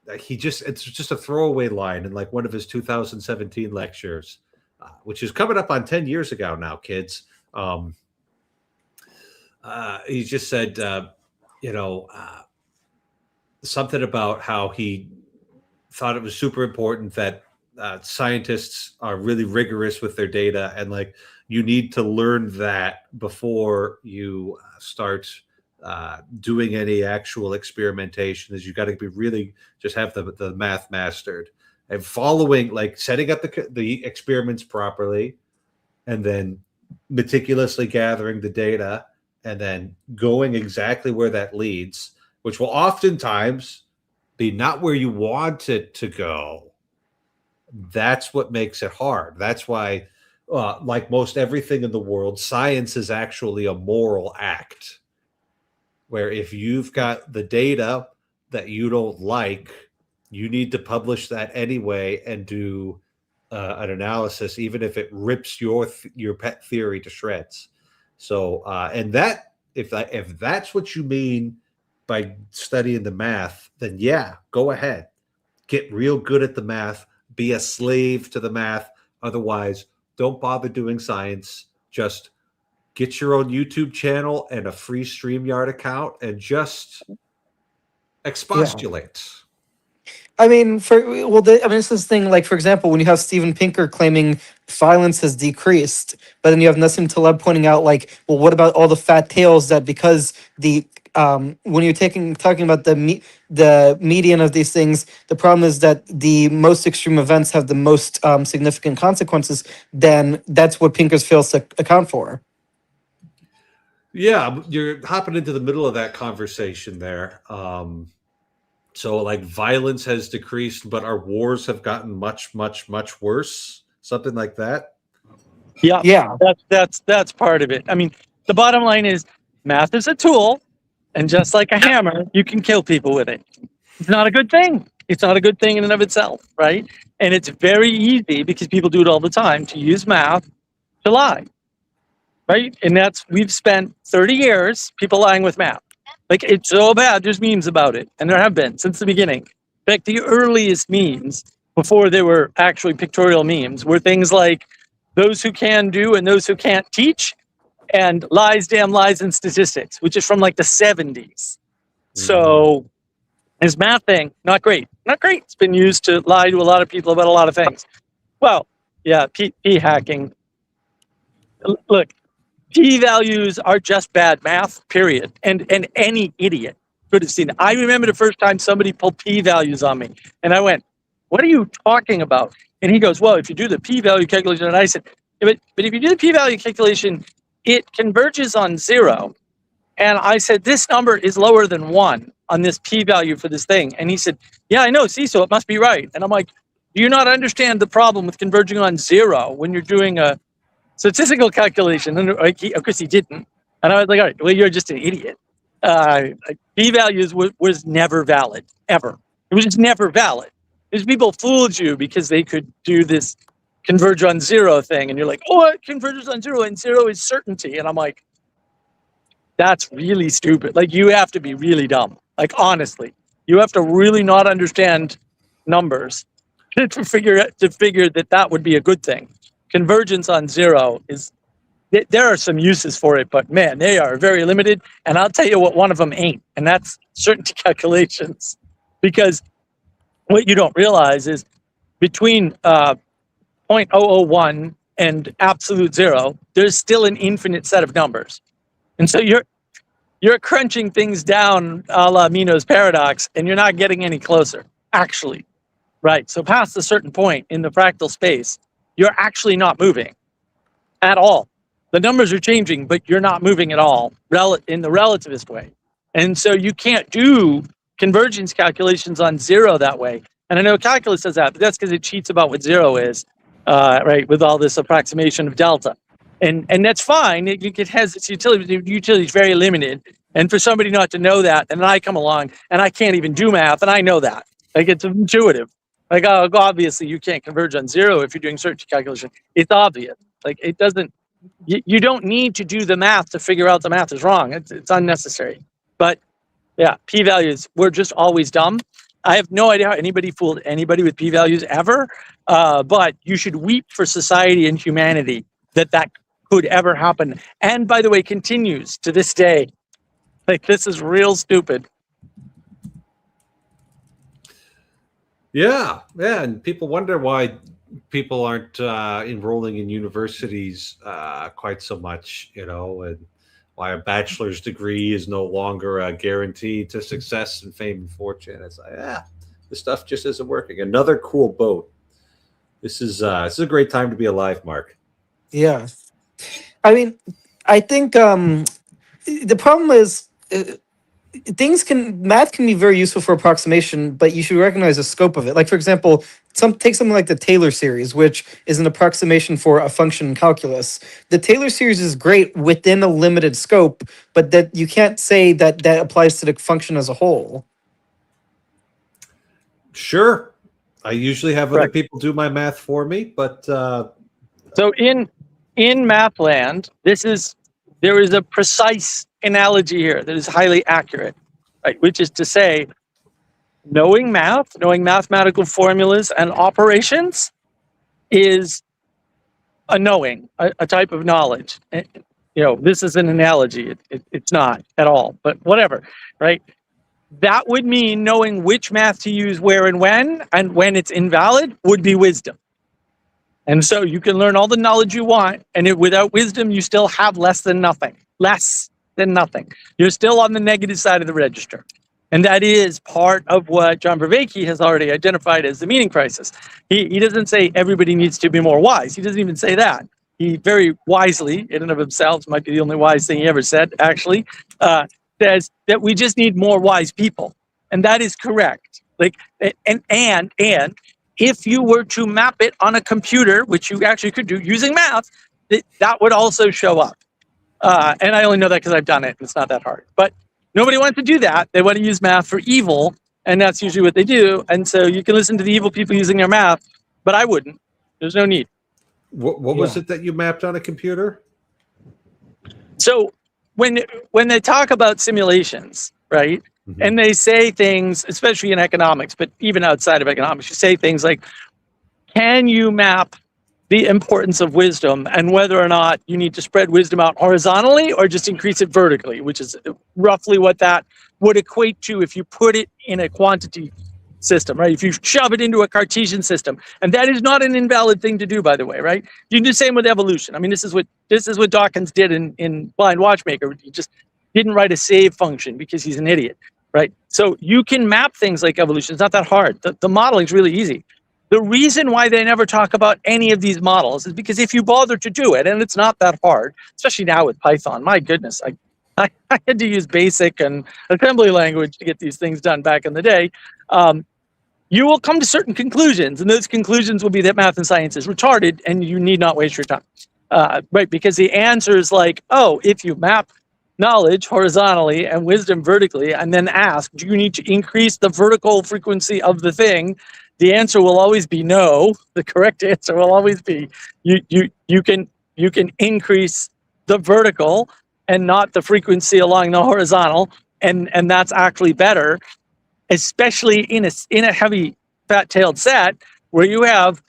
it's just a throwaway line in like one of his 2017 lectures, which is coming up on 10 years ago now, kids. He just said, you know, something about how he thought it was super important that scientists are really rigorous with their data, and like you need to learn that before you start doing any actual experimentation. Is you got to be really just have the math mastered and following, like setting up the experiments properly, and then meticulously gathering the data, and then going exactly where that leads, which will oftentimes be not where you want it to go. That's what makes it hard. That's why, like most everything in the world, science is actually a moral act, where if you've got the data that you don't like, you need to publish that anyway and do an analysis, even if it rips your pet theory to shreds. So, and that if that's what you mean by studying the math, then yeah, go ahead, get real good at the math, be a slave to the math. Otherwise, don't bother doing science. Just get your own YouTube channel and a free StreamYard account and just expostulate. I mean, it's this thing. Like, for example, when you have Steven Pinker claiming violence has decreased, but then you have Nassim Taleb pointing out, like, well, what about all the fat tails that because the when you're talking about the median of these things, the problem is that the most extreme events have the most significant consequences. Then that's what Pinker's fails to account for. Yeah, you're hopping into the middle of that conversation there. So like violence has decreased, but our wars have gotten much, much, much worse. Something like that. Yeah. That's part of it. I mean, the bottom line is math is a tool, and just like a hammer, you can kill people with it. It's not a good thing. It's not a good thing in and of itself, right? And it's very easy, because people do it all the time, to use math to lie, right? And we've spent 30 years people lying with math. Like, it's so bad, there's memes about it. And there have been since the beginning. In fact, the earliest memes, before there were actually pictorial memes, were things like those who can do and those who can't teach, and lies, damn lies, and statistics, which is from like the 70s. So this math thing, not great. Not great. It's been used to lie to a lot of people about a lot of things. Well, yeah, P hacking. Look, p-values are just bad math, period. And any idiot could have seen it. I remember the first time somebody pulled p-values on me, and I went, "What are you talking about?" And he goes, "Well, if you do the p-value calculation," and I said, "But if you do the p-value calculation, it converges on 0. And I said, "This number is lower than 1 on this p-value for this thing." And he said, "Yeah, I know, see, so it must be right." And I'm like, "Do you not understand the problem with converging on 0 when you're doing a statistical calculation?" And of course he didn't. And I was like, "All right, well, you're just an idiot." P-values was never valid, ever. It was just never valid. These people fooled you because they could do this converge on 0 thing. And you're like, "Oh, it converges on 0, and 0 is certainty." And I'm like, that's really stupid. Like, you have to be really dumb. Like, honestly, you have to really not understand numbers to figure that would be a good thing. Convergence on 0 is, there are some uses for it, but man, they are very limited. And I'll tell you what one of them ain't, and that's certainty calculations. Because what you don't realize is between 0.001 and absolute 0, there's still an infinite set of numbers. And so you're crunching things down a la Mino's paradox, and you're not getting any closer, actually. Right? So past a certain point in the fractal space, you're actually not moving at all. The numbers are changing, but you're not moving at all in the relativist way. And so you can't do convergence calculations on 0 that way. And I know calculus does that, but that's because it cheats about what 0 is, right, with all this approximation of delta. And that's fine. It has its utility. The utility is very limited. And for somebody not to know that, and then I come along and I can't even do math, and I know that. Like, it's intuitive. Like, obviously you can't converge on 0 if you're doing certainty calculation. It's obvious. Like, it doesn't, you don't need to do the math to figure out the math is wrong. It's unnecessary. But yeah, p-values, we're just always dumb. I have no idea how anybody fooled anybody with p-values ever, but you should weep for society and humanity that could ever happen. And by the way, continues to this day. Like, this is real stupid. Yeah, and people wonder why people aren't enrolling in universities quite so much, and why a bachelor's degree is no longer a guarantee to success and fame and fortune. It's like, the stuff just isn't working. Another cool boat. This is a great time to be alive, Mark. Yeah. I mean, I think the problem is math can be very useful for approximation, but you should recognize the scope of it. Like, for example, take something like the Taylor series, which is an approximation for a function in calculus. The Taylor series is great within a limited scope, but that you can't say that applies to the function as a whole. Sure. I usually have other people do my math for me, but so in Mathland, there is a precise analogy here that is highly accurate, right? Which is to say, knowing mathematical formulas and operations is a knowing, a type of knowledge. This is an analogy. It's not at all, but whatever, right? That would mean knowing which math to use where and when it's invalid would be wisdom. And so you can learn all the knowledge you want, and without wisdom, you still have less than nothing. You're still on the negative side of the register. And that is part of what John Vervaeke has already identified as the meaning crisis. He doesn't say everybody needs to be more wise. He doesn't even say that. He very wisely, in and of himself, might be the only wise thing he ever said, actually, says that we just need more wise people. And that is correct. And if you were to map it on a computer, which you actually could do using math, that would also show up. And I only know that because I've done it. It's not that hard. But nobody wants to do that. They want to use math for evil, and that's usually what they do. And so you can listen to the evil people using their math, but I wouldn't. There's no need. What was it that you mapped on a computer? So when they talk about simulations, right? Mm-hmm. And they say things, especially in economics, but even outside of economics, you say things like, can you map the importance of wisdom and whether or not you need to spread wisdom out horizontally or just increase it vertically, which is roughly what that would equate to if you put it in a quantity system, right? If you shove it into a Cartesian system, and that is not an invalid thing to do, by the way, right? You do the same with evolution. I mean, this is what Dawkins did in Blind Watchmaker. He just didn't write a save function because he's an idiot, right? So you can map things like evolution. It's not that hard. The modeling is really easy. The reason why they never talk about any of these models is because if you bother to do it, and it's not that hard, especially now with Python, my goodness, I had to use BASIC and assembly language to get these things done back in the day. You will come to certain conclusions, and those conclusions will be that math and science is retarded, and you need not waste your time, right? Because the answer is like, oh, if you map knowledge horizontally and wisdom vertically, and then ask, do you need to increase the vertical frequency of the thing? The answer will always be no. The correct answer will always be you can increase the vertical and not the frequency along the horizontal, and that's actually better, especially in a heavy fat-tailed set where you have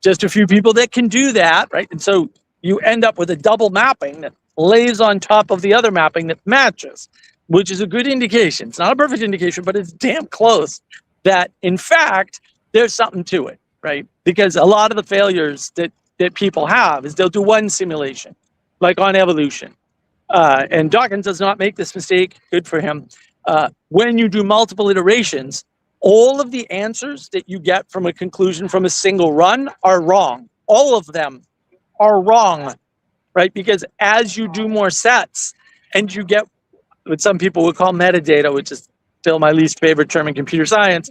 just a few people that can do that, right? And so you end up with a double mapping that lays on top of the other mapping that matches, which is a good indication. It's not a perfect indication, but it's damn close that, in fact, there's something to it, right? Because a lot of the failures that people have is they'll do one simulation, like on evolution. And Dawkins does not make this mistake. Good for him. When you do multiple iterations, all of the answers that you get from a conclusion from a single run are wrong. All of them are wrong, right? Because as you do more sets and you get what some people would call metadata, which is still my least favorite term in computer science,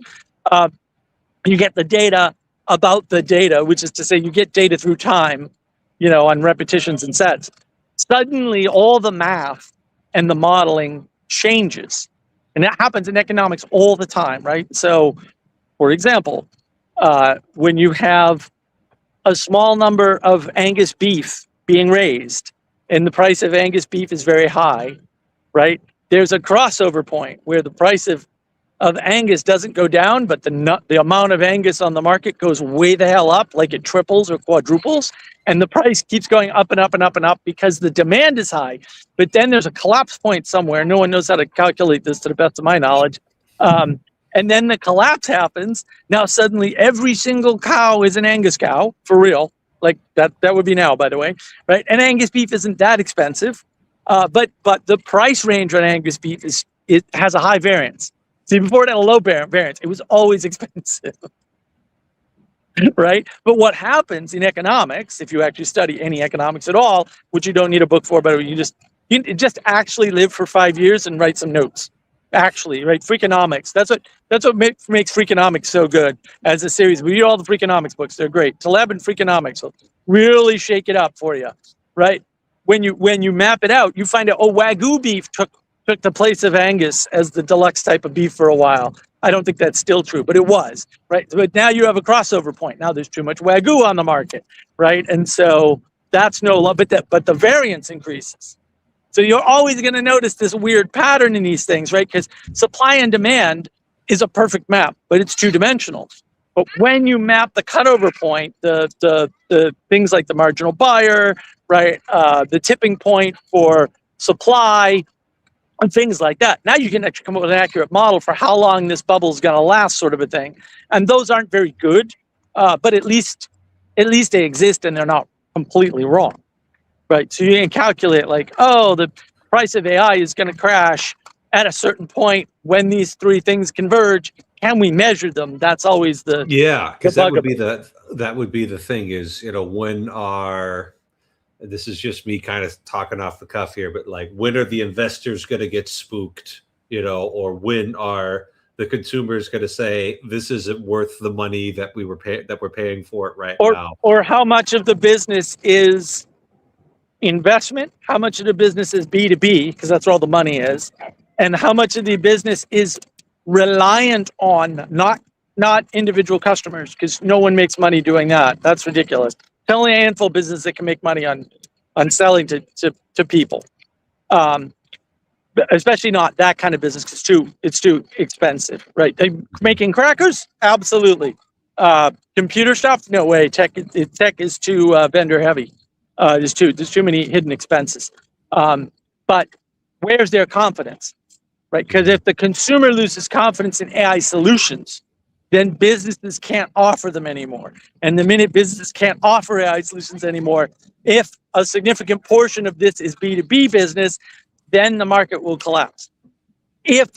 you get the data about the data, which is to say you get data through time, on repetitions and sets. Suddenly, all the math and the modeling changes. And that happens in economics all the time, right? So, for example, when you have a small number of Angus beef being raised and the price of Angus beef is very high, right? There's a crossover point where the price of of Angus doesn't go down, but the amount of Angus on the market goes way the hell up, like it triples or quadruples, and the price keeps going up and up and up and up because the demand is high. But then there's a collapse point somewhere. No one knows how to calculate this to the best of my knowledge. And then the collapse happens. Now suddenly every single cow is an Angus cow, for real. Like that would be now, by the way, right? And Angus beef isn't that expensive, but the price range on Angus beef it has a high variance. See, before it had a low variance, it was always expensive, right? But what happens in economics, if you actually study any economics at all, which you don't need a book for, but you just actually live for 5 years and write some notes. Actually, right? Freakonomics. That's what makes Freakonomics so good as a series. We read all the Freakonomics books; they're great. Taleb and Freakonomics will really shake it up for you, right? When you map it out, you find out, oh, Wagyu beef took the place of Angus as the deluxe type of beef for a while. I don't think that's still true, but it was, right? But now you have a crossover point. Now there's too much Wagyu on the market, right? And so that's no love, but the variance increases. So you're always going to notice this weird pattern in these things, right? Because supply and demand is a perfect map, but it's two-dimensional. But when you map the cutover point, the things like the marginal buyer, right, the tipping point for supply, and things like that. Now you can actually come up with an accurate model for how long this bubble is going to last, sort of a thing. And those aren't very good, but at least they exist and they're not completely wrong, right? So you can calculate like, oh, the price of AI is going to crash at a certain point when these three things converge. Can we measure them? That's always the because that would be the thing is, when this is just me kind of talking off the cuff here, but like, when are the investors going to get spooked, or when are the consumers going to say this isn't worth the money that we're paying for it right now? Or how much of the business is investment, how much of the business is B2B, because that's where all the money is, and how much of the business is reliant on not individual customers, because no one makes money doing that. That's ridiculous. It's only a handful of businesses that can make money on selling to people, especially not that kind of business because it's too expensive, right? Making crackers, absolutely. Computer stuff, no way. Tech is too vendor heavy. There's too many hidden expenses. But where's their confidence, right? Because if the consumer loses confidence in AI solutions, then businesses can't offer them anymore. And the minute businesses can't offer AI solutions anymore, if a significant portion of this is B2B business, then the market will collapse. If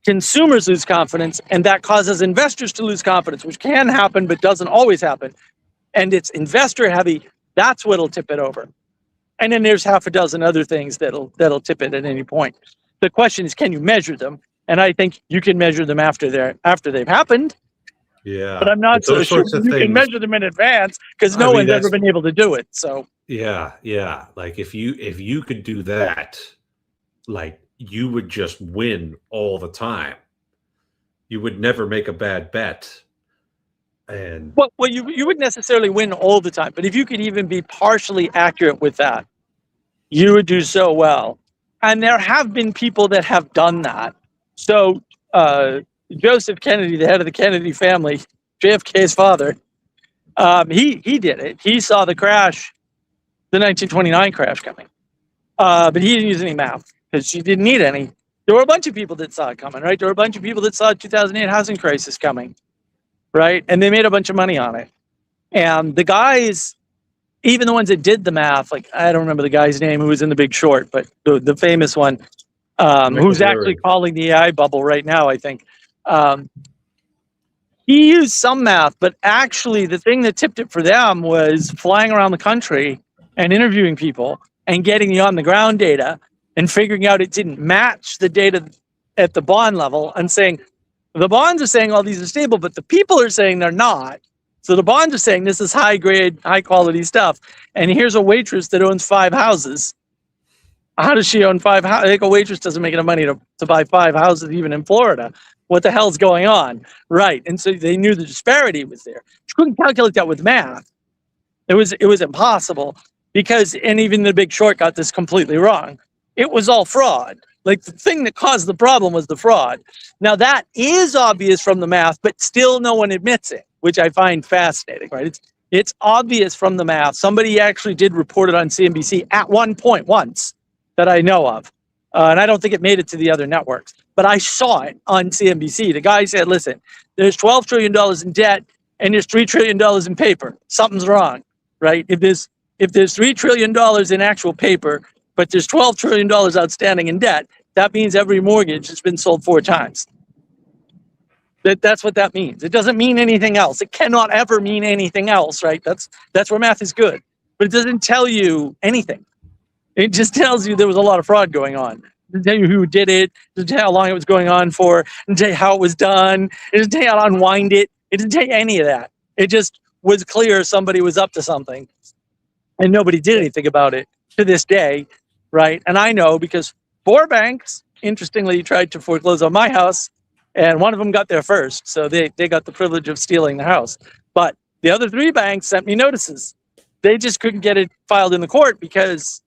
consumers lose confidence, and that causes investors to lose confidence, which can happen but doesn't always happen, and it's investor heavy, that's what'll tip it over. And then there's half a dozen other things that'll tip it at any point. The question is, can you measure them? And I think you can measure them after they've happened. Yeah. But I'm not so sure you can measure them in advance because no one's ever been able to do it. So yeah. Like if you could do that, like you would just win all the time. You would never make a bad bet. And well, you wouldn't necessarily win all the time, but if you could even be partially accurate with that, you would do so well. And there have been people that have done that. So Joseph Kennedy, the head of the Kennedy family, JFK's father, he did it. He saw the crash, the 1929 crash coming, but he didn't use any math because he didn't need any. There were a bunch of people that saw it coming, right? There were a bunch of people that saw the 2008 housing crisis coming, right? And they made a bunch of money on it. And the guys, even the ones that did the math, like I don't remember the guy's name who was in The Big Short, but the famous one, who's actually calling the AI bubble right now, I think. He used some math, but actually the thing that tipped it for them was flying around the country and interviewing people and getting the on-the-ground data and figuring out it didn't match the data at the bond level and saying, the bonds are saying all these are stable, but the people are saying they're not. So the bonds are saying this is high-grade, high-quality stuff. And here's a waitress that owns 5 houses. How does she own 5 houses? I think a waitress doesn't make enough money to buy 5 houses even in Florida. What the hell's going on? Right. And so they knew the disparity was there. You couldn't calculate that with math. It was impossible because, and even The Big Short got this completely wrong. It was all fraud. Like the thing that caused the problem was the fraud. Now that is obvious from the math, but still no one admits it, which I find fascinating, right? It's obvious from the math. Somebody actually did report it on CNBC at one point once that I know of. And I don't think it made it to the other networks, but I saw it on CNBC. The guy said, listen, there's $12 trillion in debt and there's $3 trillion in paper. Something's wrong, right? If there's $3 trillion in actual paper, but there's $12 trillion outstanding in debt, that means every mortgage has been sold 4 times. That's what that means. It doesn't mean anything else. It cannot ever mean anything else, right? That's where math is good. But it doesn't tell you anything. It just tells you there was a lot of fraud going on. It doesn't tell you who did it. It doesn't tell you how long it was going on for. It doesn't tell you how it was done. It doesn't tell you how to unwind it. It doesn't tell you any of that. It just was clear somebody was up to something. And nobody did anything about it to this day, right? And I know because 4 banks, interestingly, tried to foreclose on my house, and one of them got there first. So they got the privilege of stealing the house. But the other 3 banks sent me notices. They just couldn't get it filed in the court because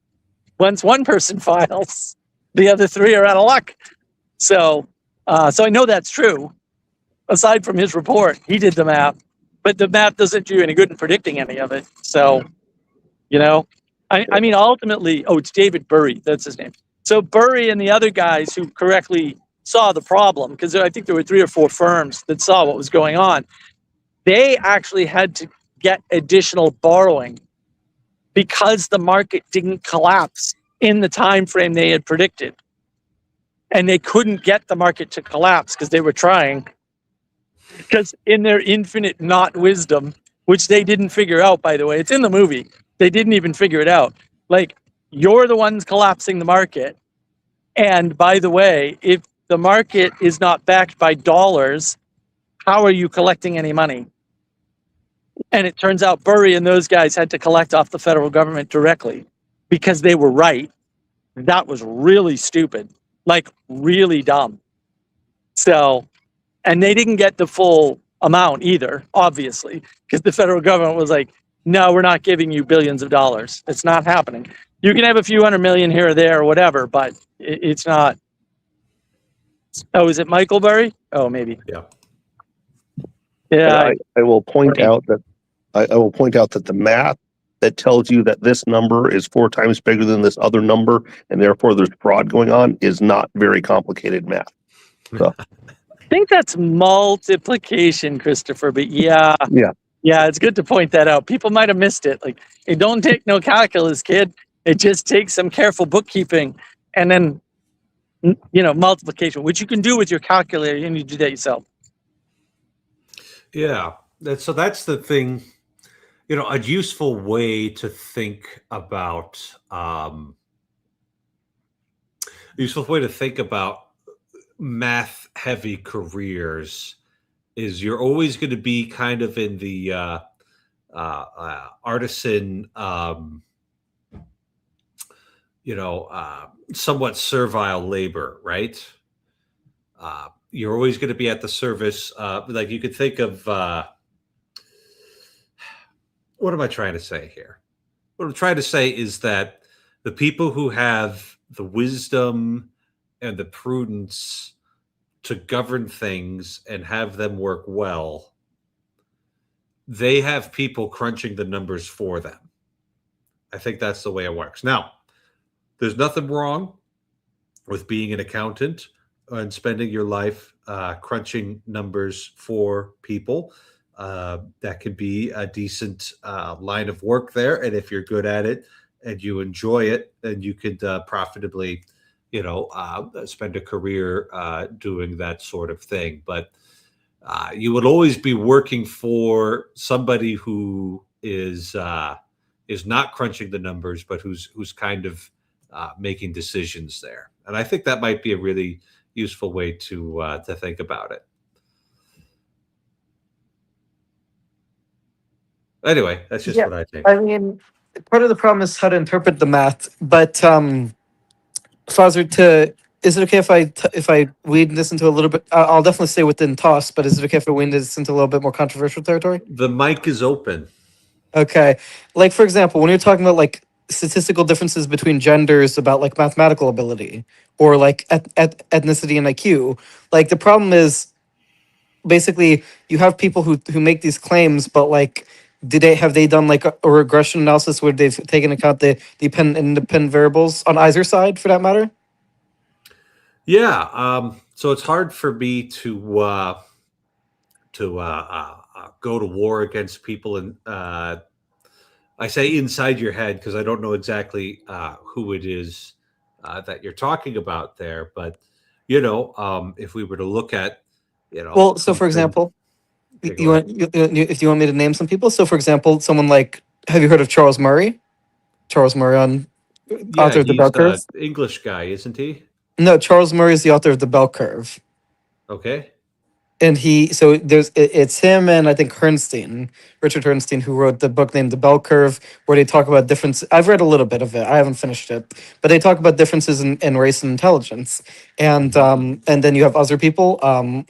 once one person files, the other 3 are out of luck. So I know that's true. Aside from his report, he did the math, but the math doesn't do you any good in predicting any of it. So, I mean, ultimately, it's David Burry. That's his name. So Burry and the other guys who correctly saw the problem, because I think there were 3 or 4 firms that saw what was going on, they actually had to get additional borrowing because the market didn't collapse in the time frame they had predicted. And they couldn't get the market to collapse because they were trying. Because in their infinite not wisdom, which they didn't figure out, by the way, it's in the movie, they didn't even figure it out. Like, you're the ones collapsing the market. And by the way, if the market is not backed by dollars, how are you collecting any money? And it turns out Burry and those guys had to collect off the federal government directly because they were right. That was really stupid, like really dumb. So, and they didn't get the full amount either, obviously, because the federal government was like, no, we're not giving you billions of dollars. It's not happening. You can have a few hundred million here or there or whatever, but it's not. Oh, is it Michael Burry? Oh, maybe. Yeah. Yeah. I will point out that the math that tells you that this number is 4 times bigger than this other number, and therefore there's fraud going on, is not very complicated math. So. I think that's multiplication, Christopher, but yeah, it's good to point that out. People might have missed it. Like, it don't take no calculus, kid. It just takes some careful bookkeeping and then, multiplication, which you can do with your calculator, and you do that yourself. Yeah. So that's the thing, a useful way to think about, math heavy careers is you're always going to be kind of in the artisan, somewhat servile labor, right? You're always going to be at the service. Like, you could think of, what am I trying to say here? What I'm trying to say is that the people who have the wisdom and the prudence to govern things and have them work well, they have people crunching the numbers for them. I think that's the way it works. Now, there's nothing wrong with being an accountant and spending your life crunching numbers for people. That could be a decent line of work there. And if you're good at it and you enjoy it, then you could profitably, spend a career doing that sort of thing. But you would always be working for somebody who is not crunching the numbers, but who's kind of making decisions there. And I think that might be a really useful way to think about it. Anyway, that's just what I think. I mean, part of the problem is how to interpret the math. But Fazzer, is it okay if I weed this into a little bit? I'll definitely stay within toss, but is it okay if I weed this into a little bit more controversial territory? The mic is open. Okay, like for example, when you're talking about like statistical differences between genders about like mathematical ability or like ethnicity and IQ. Like the problem is basically you have people who make these claims, but like did they have they done like a regression analysis where they've taken account the dependent and independent variables on either side for that matter? Yeah. So it's hard for me to go to war against people, and I say inside your head because I don't know exactly who it is that you're talking about there. But if we were to look at Well, so for something, example, okay, go ahead. if you want me to name some people, so for example, someone like have you heard of Charles Murray? Charles Murray on Yeah, author of the he's bell curve. the English guy, isn't he? No, Charles Murray is the author of the bell curve. Okay. And so it's him and I think Richard Herrnstein, who wrote the book named The Bell Curve, where they talk about difference. I've read a little bit of it. I haven't finished it, but they talk about differences in race and intelligence. And then you have other people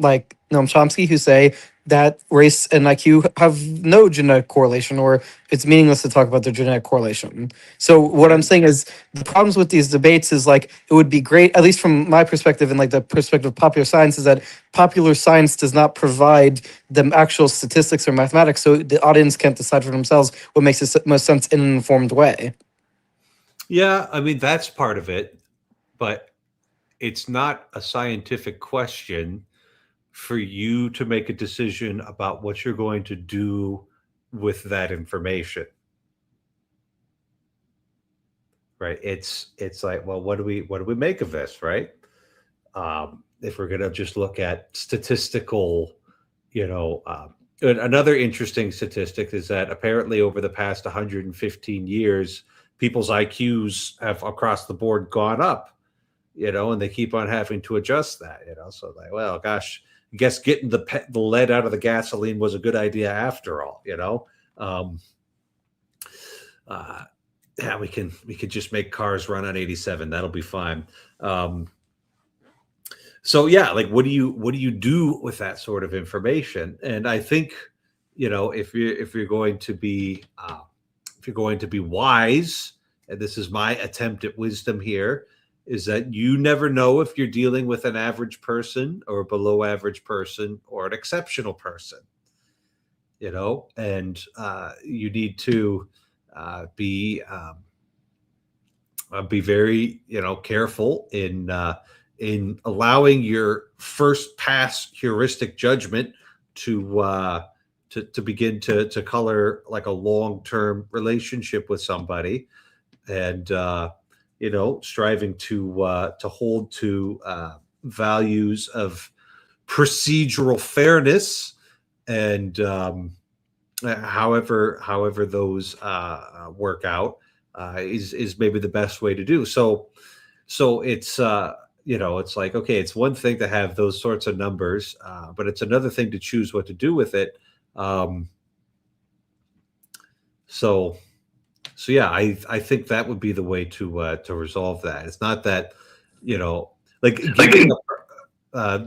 like Noam Chomsky who say that race and IQ have no genetic correlation, or it's meaningless to talk about the genetic correlation. So what I'm And saying is the problems with these debates is like it would be great, at least from my perspective and like the perspective of popular science, is that popular science does not provide the actual statistics or mathematics, so the audience can't decide for themselves what makes most sense in an informed way. yeah, I mean that's part of it, but it's not a scientific question for you to make a decision about what you're going to do with that information, right? It's like, well, what do we make of this, right? If we're going to just look at statistical, another interesting statistic is that apparently over the past 115 years, people's IQs have across the board gone up, and they keep on having to adjust that, so like, well, gosh, I guess getting the lead out of the gasoline was a good idea after all. Um, uh, yeah, we could just make cars run on 87. That'll be fine. So yeah, like what do you do with that sort of information? And I think, if you're going to be wise, and this is my attempt at wisdom here, is that you never know if you're dealing with an average person or a below average person or an exceptional person, and you need to be very careful in allowing your first pass heuristic judgment to begin to color like a long-term relationship with somebody, and striving to hold to values of procedural fairness, and however those work out is maybe the best way to do. So it's like, okay, it's one thing to have those sorts of numbers, but it's another thing to choose what to do with it. Um, so so yeah, I think that would be the way to resolve that. It's not that, like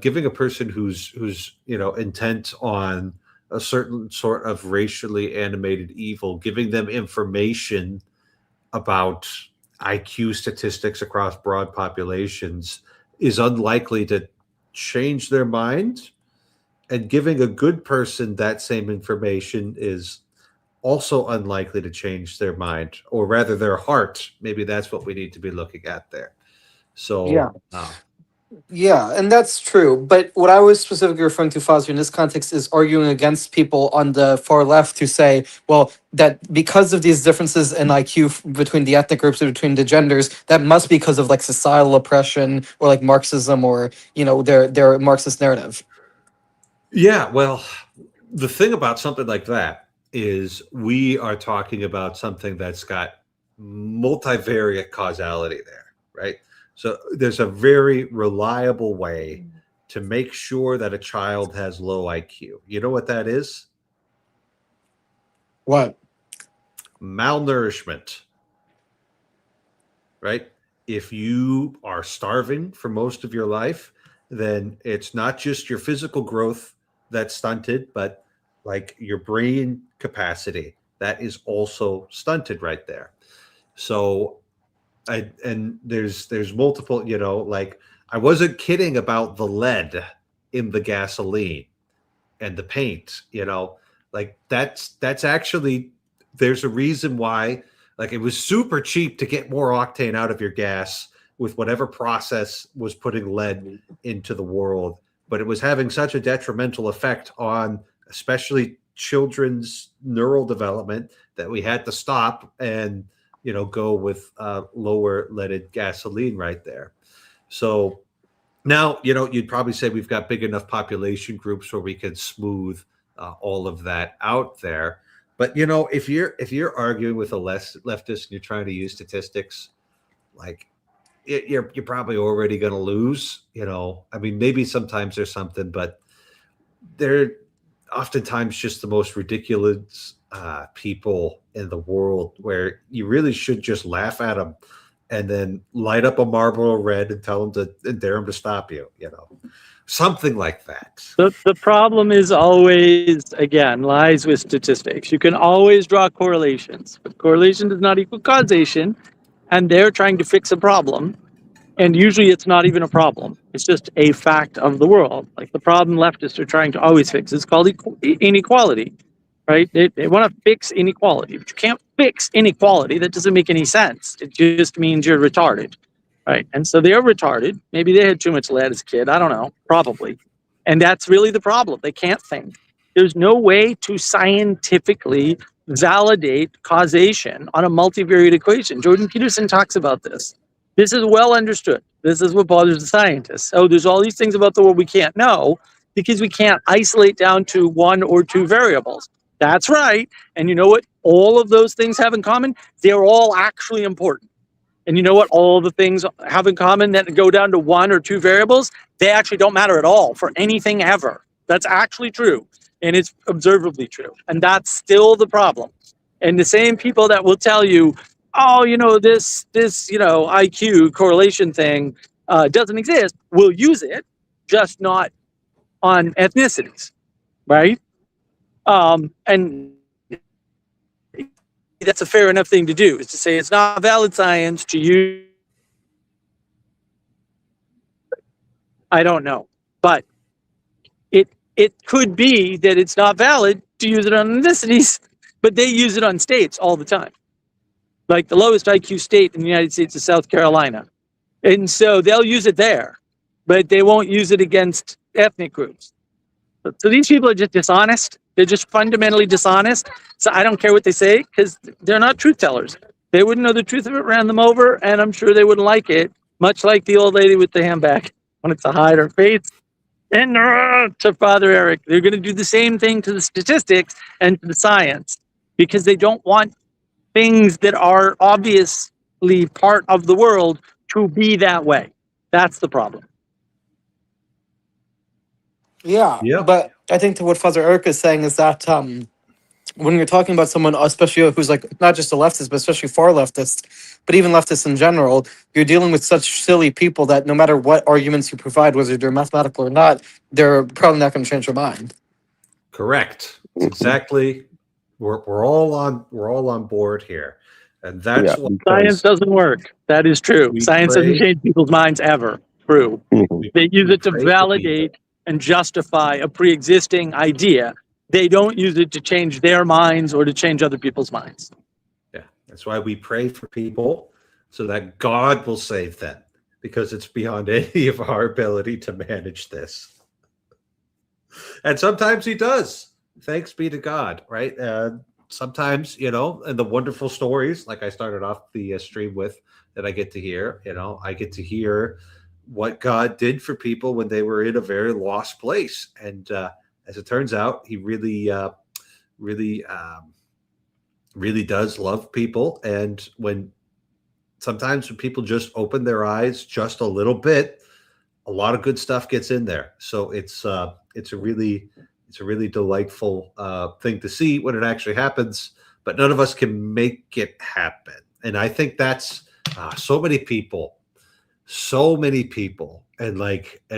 giving a person who's intent on a certain sort of racially animated evil, giving them information about IQ statistics across broad populations is unlikely to change their mind. And giving a good person that same information is also unlikely to change their mind, or rather their heart. Maybe that's what we need to be looking at there. Yeah. So, Yeah, and that's true. But what I was specifically referring to, Fozzy, in this context, is arguing against people on the far left who say, well, that because of these differences in IQ between the ethnic groups or between the genders, that must be because of like societal oppression or like Marxism or their Marxist narrative. yeah, well, the thing about something like that is we are talking about something that's got multivariate causality there, right? So there's a very reliable way to make sure that a child has low IQ. You know what that is? What? Malnourishment, right? If you are starving for most of your life, then it's not just your physical growth that's stunted, but like your brain capacity that is also stunted right there. So and there's multiple, like I wasn't kidding about the lead in the gasoline and the paint, like that's actually, there's a reason why, like it was super cheap to get more octane out of your gas with whatever process was putting lead into the world, but it was having such a detrimental effect on especially children's neural development that we had to stop and go with lower leaded gasoline right there. So now, you'd probably say we've got big enough population groups where we can smooth all of that out there. But if you're arguing with a leftist and you're trying to use statistics, like you're probably already going to lose. I mean, maybe sometimes there's something, but they're oftentimes just the most ridiculous people in the world, where you really should just laugh at them and then light up a Marlboro Red and tell them to and dare them to stop you, something like that. The problem is always, again, lies with statistics. You can always draw correlations, but correlation does not equal causation, and they're trying to fix a problem. And usually it's not even a problem. It's just a fact of the world. Like the problem leftists are trying to always fix is called inequality, right? They want to fix inequality, but you can't fix inequality. That doesn't make any sense. It just means you're retarded, right? And so they're retarded. Maybe they had too much lead as a kid. I don't know, probably. And that's really the problem. They can't think. There's no way to scientifically validate causation on a multivariate equation. Jordan Peterson talks about this. This is well understood. This is what bothers the scientists. So there's all these things about the world we can't know because we can't isolate down to one or two variables. That's right. And you know what all of those things have in common? They're all actually important. And you know what all the things have in common that go down to one or two variables? They actually don't matter at all for anything ever. That's actually true. And it's observably true. And that's still the problem. And the same people that will tell you, oh, this IQ correlation thing doesn't exist, will use it, just not on ethnicities, right? And that's a fair enough thing to do, is to say it's not valid science to use. I don't know, but it could be that it's not valid to use it on ethnicities, but they use it on states all the time. Like the lowest IQ state in the United States is South Carolina. And so they'll use it there, but they won't use it against ethnic groups. So these people are just dishonest. They're just fundamentally dishonest. So I don't care what they say because they're not truth tellers. They wouldn't know the truth if it ran them over, and I'm sure they wouldn't like it, much like the old lady with the handbag wanted to hide her face. And to Father Eric, they're going to do the same thing to the statistics and to the science because they don't want things that are obviously part of the world to be that way. That's the problem. Yeah, Yep. but I think to what Father Eric is saying is that when you're talking about someone, especially who's like not just a leftist, but especially far leftist, but even leftists in general, you're dealing with such silly people that no matter what arguments you provide, whether they're mathematical or not, they're probably not going to change their mind. Correct. It's exactly. We're all on board here, and that's what Science doesn't work. That is true. Science doesn't change people's minds ever. True. They use it to validate and justify a pre-existing idea. They don't use it to change their minds or to change other people's minds. Yeah, that's why we pray for people so that God will save them, because it's beyond any of our ability to manage this. And sometimes he does. Thanks be to God, right? Sometimes, and the wonderful stories, like I started off the stream with, that I get to hear, I get to hear what God did for people when they were in a very lost place. And as it turns out, he really does love people. And sometimes when people just open their eyes just a little bit, a lot of good stuff gets in there. So it's a really delightful thing to see when it actually happens, but none of us can make it happen. And I think that's so many people, and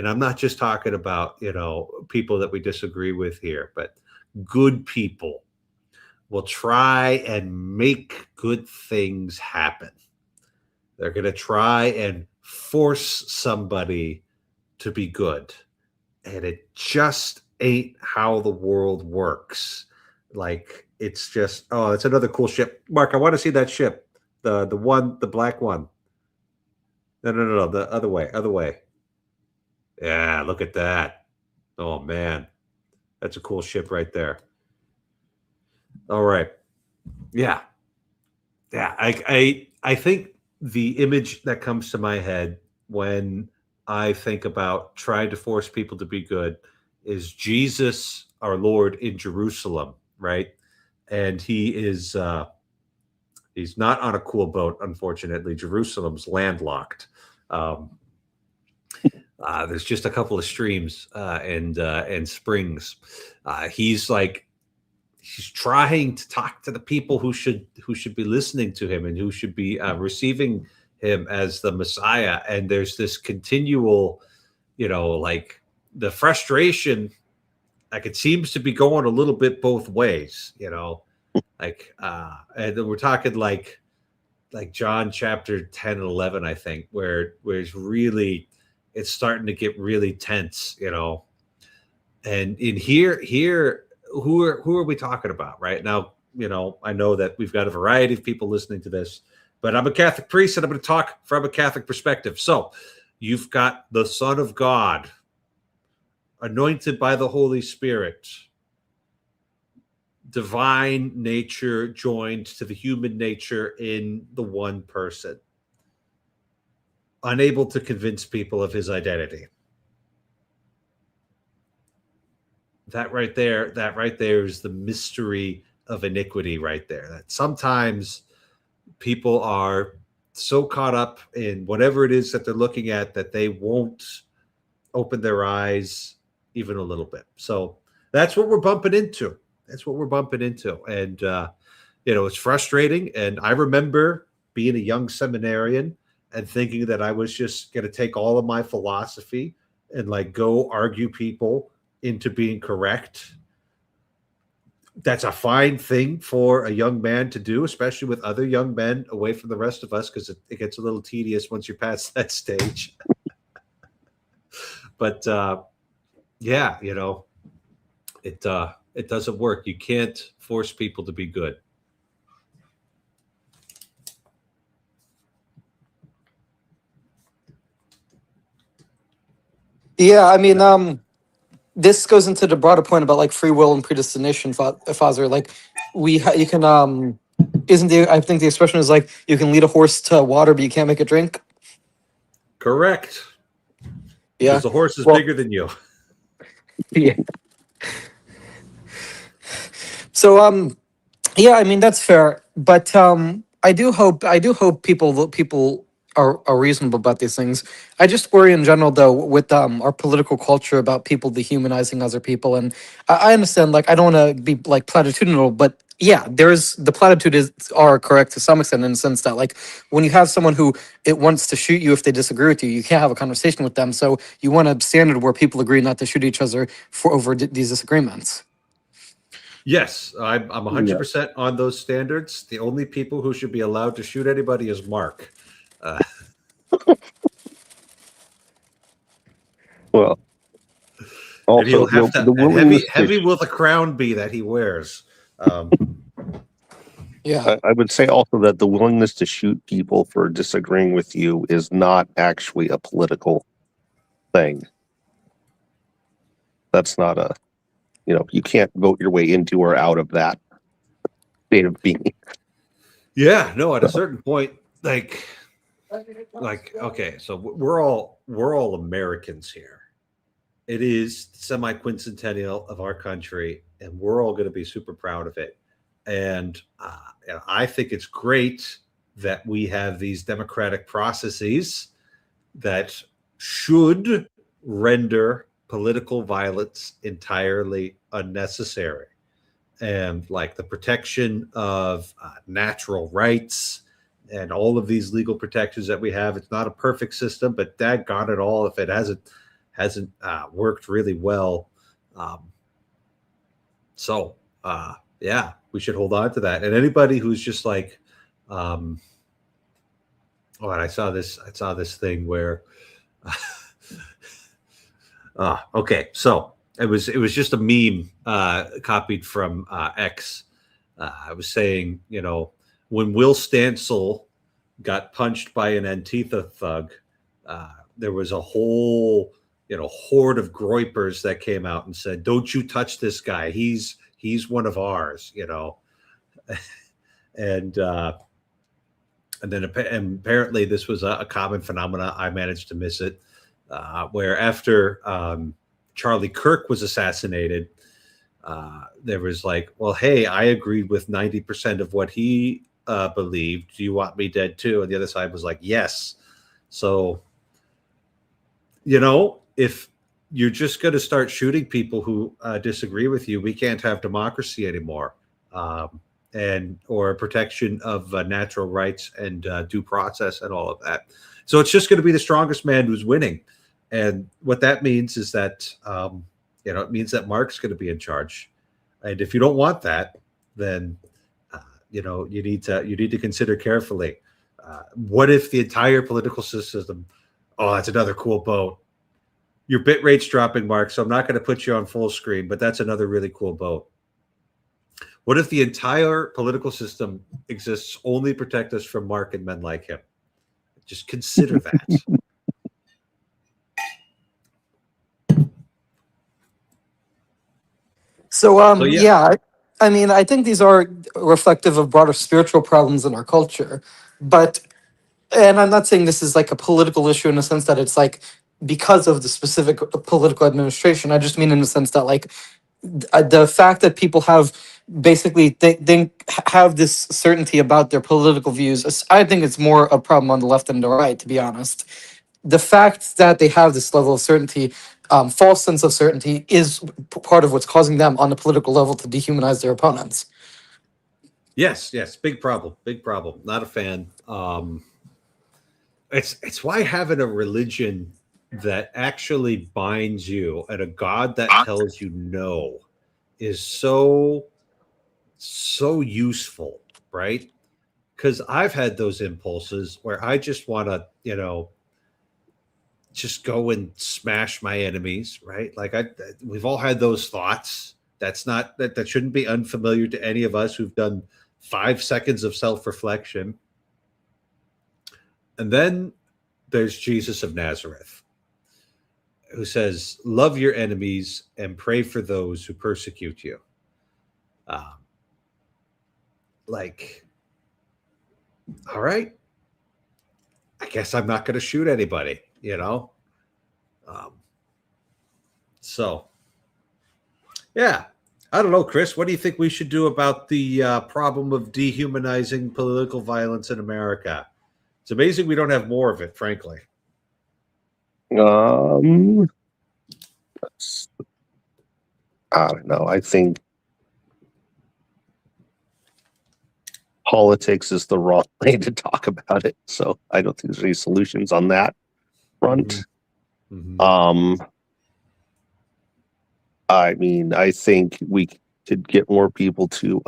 I'm not just talking about, people that we disagree with here, but good people will try and make good things happen. They're going to try and force somebody to be good. And it just ain't how the world works. Like, it's just, oh, it's another cool ship. Mark, I want to see that ship. The black one. No, the other way, other way. Yeah, look at that. Oh man. That's a cool ship right there. All right. Yeah. Yeah, I think the image that comes to my head when I think about trying to force people to be good is Jesus, our Lord, in Jerusalem, right? And he's not on a cool boat, unfortunately. Jerusalem's landlocked. Um, there's just a couple of streams and springs. He's trying to talk to the people who should be listening to him and who should be receiving him as the Messiah. And there's this continual, like the frustration, like it seems to be going a little bit both ways, and then we're talking like John chapter 10 and 11, I think, where it's starting to get really tense, and in here, who are we talking about right now? I know that we've got a variety of people listening to this, but I'm a Catholic priest and I'm going to talk from a Catholic perspective. So you've got the Son of God, anointed by the Holy Spirit, divine nature joined to the human nature in the one person, unable to convince people of his identity. That right there is the mystery of iniquity right there. That sometimes people are so caught up in whatever it is that they're looking at that they won't open their eyes even a little bit. So that's what we're bumping into. And, it's frustrating. And I remember being a young seminarian and thinking that I was just going to take all of my philosophy and like go argue people into being correct. That's a fine thing for a young man to do, especially with other young men away from the rest of us, because it gets a little tedious once you're past that stage. But yeah, it doesn't work. You can't force people to be good. Yeah, I mean, this goes into the broader point about like free will and predestination, Father. Like, you can isn't the I think the expression is like you can lead a horse to water, but you can't make it drink. Correct. Yeah, because the horse is Well- bigger than you. yeah. So yeah, I mean that's fair, but I do hope people are reasonable about these things. I just worry in general though with our political culture about people dehumanizing other people, and I understand like I don't want to be like platitudinal, but yeah, the platitudes are correct to some extent in the sense that like when you have someone who it wants to shoot you if they disagree with you, you can't have a conversation with them. So you want a standard where people agree not to shoot each other for over these disagreements. Yes, I'm 100% on those standards. The only people who should be allowed to shoot anybody is Mark. Well, And he'll also have to. the And willingness heavy will the crown be that he wears. Yeah. I would say also that the willingness to shoot people for disagreeing with you is not actually a political thing. That's not you can't vote your way into or out of that state of being. Yeah, no. At a certain point, like okay, so we're all Americans here. It is semi-quincentennial of our country, and we're all going to be super proud of it. And I think it's great that we have these democratic processes that should render political violence entirely unnecessary. And like the protection of natural rights and all of these legal protections that we have, it's not a perfect system, but daggone it all, if it hasn't worked really well. So Yeah, we should hold on to that. And anybody who's just like, oh, and I saw this thing where, okay, so it was just a meme copied from X. I was saying, when Will Stancil got punched by an Antifa thug, there was a whole horde of groypers that came out and said, "Don't you touch this guy? He's one of ours," and and then and apparently this was a common phenomena. I managed to miss it, where after Charlie Kirk was assassinated, there was like, well, hey, I agreed with 90% of what he believed. Do you want me dead too? And the other side was like, yes. So, if you're just going to start shooting people who disagree with you, we can't have democracy anymore. And or protection of natural rights and due process and all of that. So it's just going to be the strongest man who's winning. And what that means is that, it means that Mark's going to be in charge. And if you don't want that, then, you need to consider carefully. What if the entire political system, oh, that's another cool boat. Your bit rate's dropping, Mark, so I'm not going to put you on full screen, but that's another really cool boat. What if the entire political system exists only to protect us from Mark and men like him? Just consider that. So, yeah. yeah, I mean, I think these are reflective of broader spiritual problems in our culture. But, and I'm not saying this is like a political issue in the sense that it's like because of the specific political administration. I just mean in the sense that like the fact that people have basically have this certainty about their political views. I think it's more a problem on the left than the right, to be honest. The fact that they have this level of certainty, false sense of certainty, is part of what's causing them on the political level to dehumanize their opponents. Yes, big problem. Not a fan. It's why having a religion that actually binds you and a God that tells you no is so useful, right? Because I've had those impulses where I just want to, just go and smash my enemies, right? Like we've all had those thoughts. That's not that shouldn't be unfamiliar to any of us who've done 5 seconds of self-reflection. And then there's Jesus of Nazareth, who says, love your enemies and pray for those who persecute you. All right, I guess I'm not going to shoot anybody, So, yeah, I don't know, Chris. What do you think we should do about the problem of dehumanizing political violence in America? It's amazing we don't have more of it, frankly. I don't know. I think politics is the wrong way to talk about it. So I don't think there's any solutions on that front. Mm-hmm. I mean, I think we could get more people to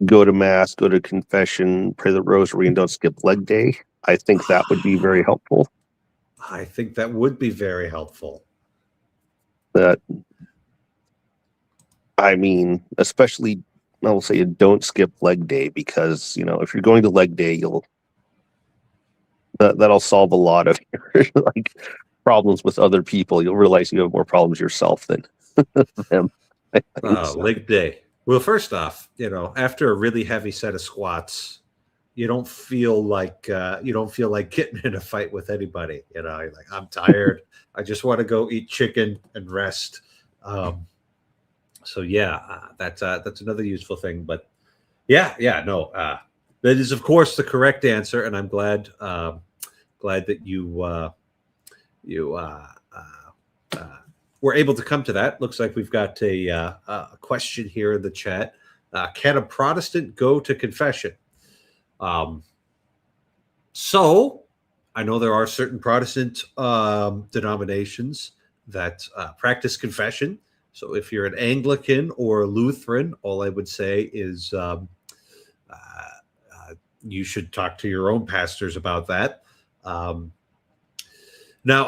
go to mass, go to confession, pray the rosary, and don't skip leg day. I think that would be very helpful. I think that would be very helpful. I mean, especially, I will say, don't skip leg day, because if you're going to leg day, that'll solve a lot of your like problems with other people. You'll realize you have more problems yourself than them. Leg day. Well, first off, after a really heavy set of squats, you don't feel like getting in a fight with anybody. You're like, I'm tired. I just want to go eat chicken and rest. So yeah, that's another useful thing. But no, that is of course the correct answer, and I'm glad that you were able to come to that. Looks like we've got a question here in the chat. Can a Protestant go to confession? So I know there are certain Protestant denominations that practice confession. So if you're an Anglican or a Lutheran, all I would say is you should talk to your own pastors about that. Now,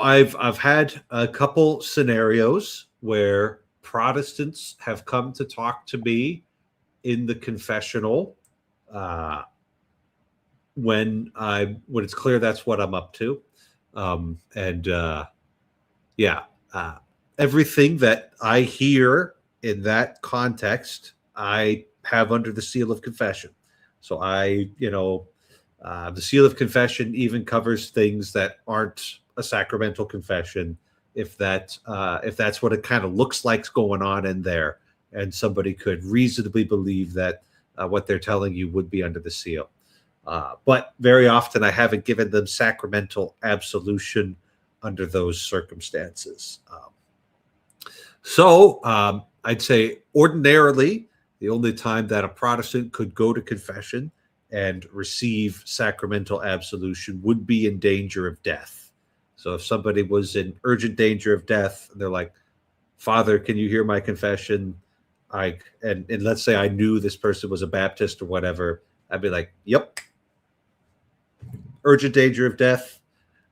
I've had a couple scenarios where Protestants have come to talk to me in the confessional when it's clear that's what I'm up to, everything that I hear in that context, I have under the seal of confession. So the seal of confession even covers things that aren't a sacramental confession, if that's what it kind of looks like's going on in there, and somebody could reasonably believe that what they're telling you would be under the seal. But very often I haven't given them sacramental absolution under those circumstances. I'd say ordinarily the only time that a Protestant could go to confession and receive sacramental absolution would be in danger of death. So if somebody was in urgent danger of death, they're like, "Father, can you hear my confession?" And let's say I knew this person was a Baptist or whatever, I'd be like, "Yep, urgent danger of death."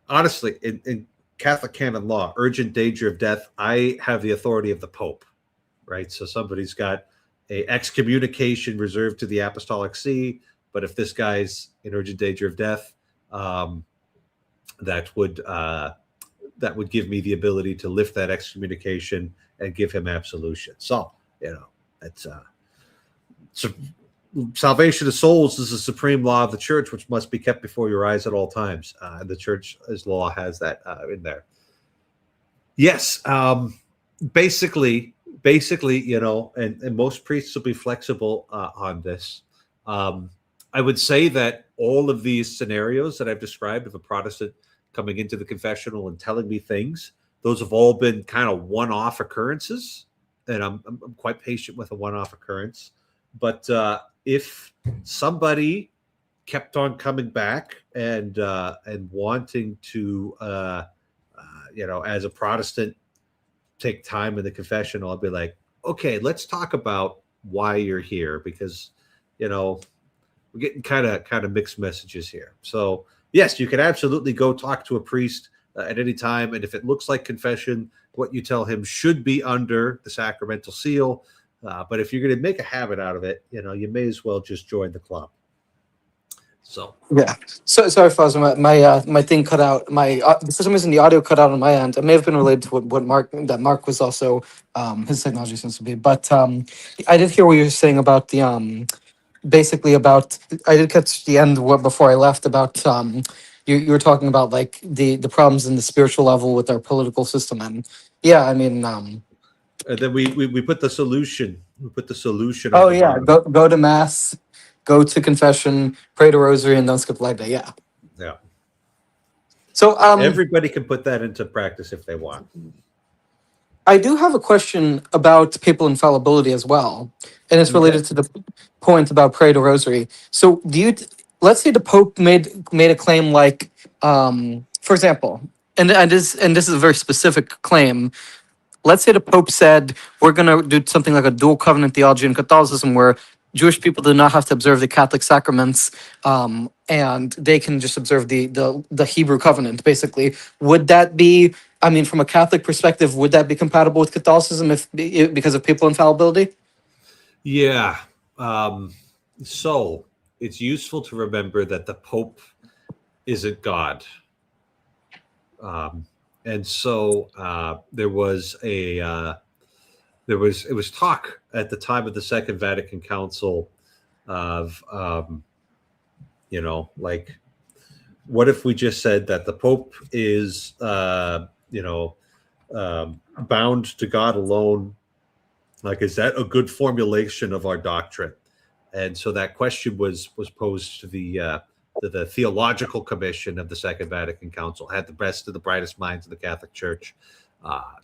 Honestly, in Catholic canon law, urgent danger of death, I have the authority of the Pope, right? So somebody's got a excommunication reserved to the Apostolic See, but if this guy's in urgent danger of death, that would give me the ability to lift that excommunication and give him absolution. So it's salvation of souls is the supreme law of the church, which must be kept before your eyes at all times. And the church's law has that in there. Yes, basically, and most priests will be flexible on this. I would say that all of these scenarios that I've described of a Protestant coming into the confessional and telling me things, those have all been kind of one-off occurrences, and I'm quite patient with a one-off occurrence. But if somebody kept on coming back and wanting to, as a Protestant, take time in the confessional, I'll be like, okay, let's talk about why you're here, because we're getting kind of mixed messages here. So yes, you can absolutely go talk to a priest at any time, and if it looks like confession, what you tell him should be under the sacramental seal. But if you're going to make a habit out of it, you may as well just join the club. So yeah. So sorry, Fozzie, my thing cut out. For some reason the audio cut out on my end. It may have been related to what Mark was also his technology seems to be. But I did hear what you were saying about the basically about. I did catch the end before I left about you were talking about like the problems in the spiritual level with our political system, and yeah, I mean and then we put the solution. We put the solution. oh on the yeah, bottom. go to mass, go to confession, pray the rosary, and don't skip leg day. Yeah. Yeah. So everybody can put that into practice if they want. I do have a question about papal infallibility as well, and it's related to the point about pray the rosary. So let's say the Pope made a claim like, for example, and this is a very specific claim. Let's say the Pope said we're going to do something like a dual covenant theology in Catholicism, where Jewish people do not have to observe the Catholic sacraments, and they can just observe the Hebrew covenant. Basically, would that be? I mean, from a Catholic perspective, would that be compatible with Catholicism because of papal infallibility? Yeah. So it's useful to remember that the Pope isn't God. And so it was talk at the time of the Second Vatican Council of, like, what if we just said that the Pope is, bound to God alone? Like, is that a good formulation of our doctrine? And so that question was posed to the Theological Commission of the Second Vatican Council, had the best of the brightest minds of the Catholic Church.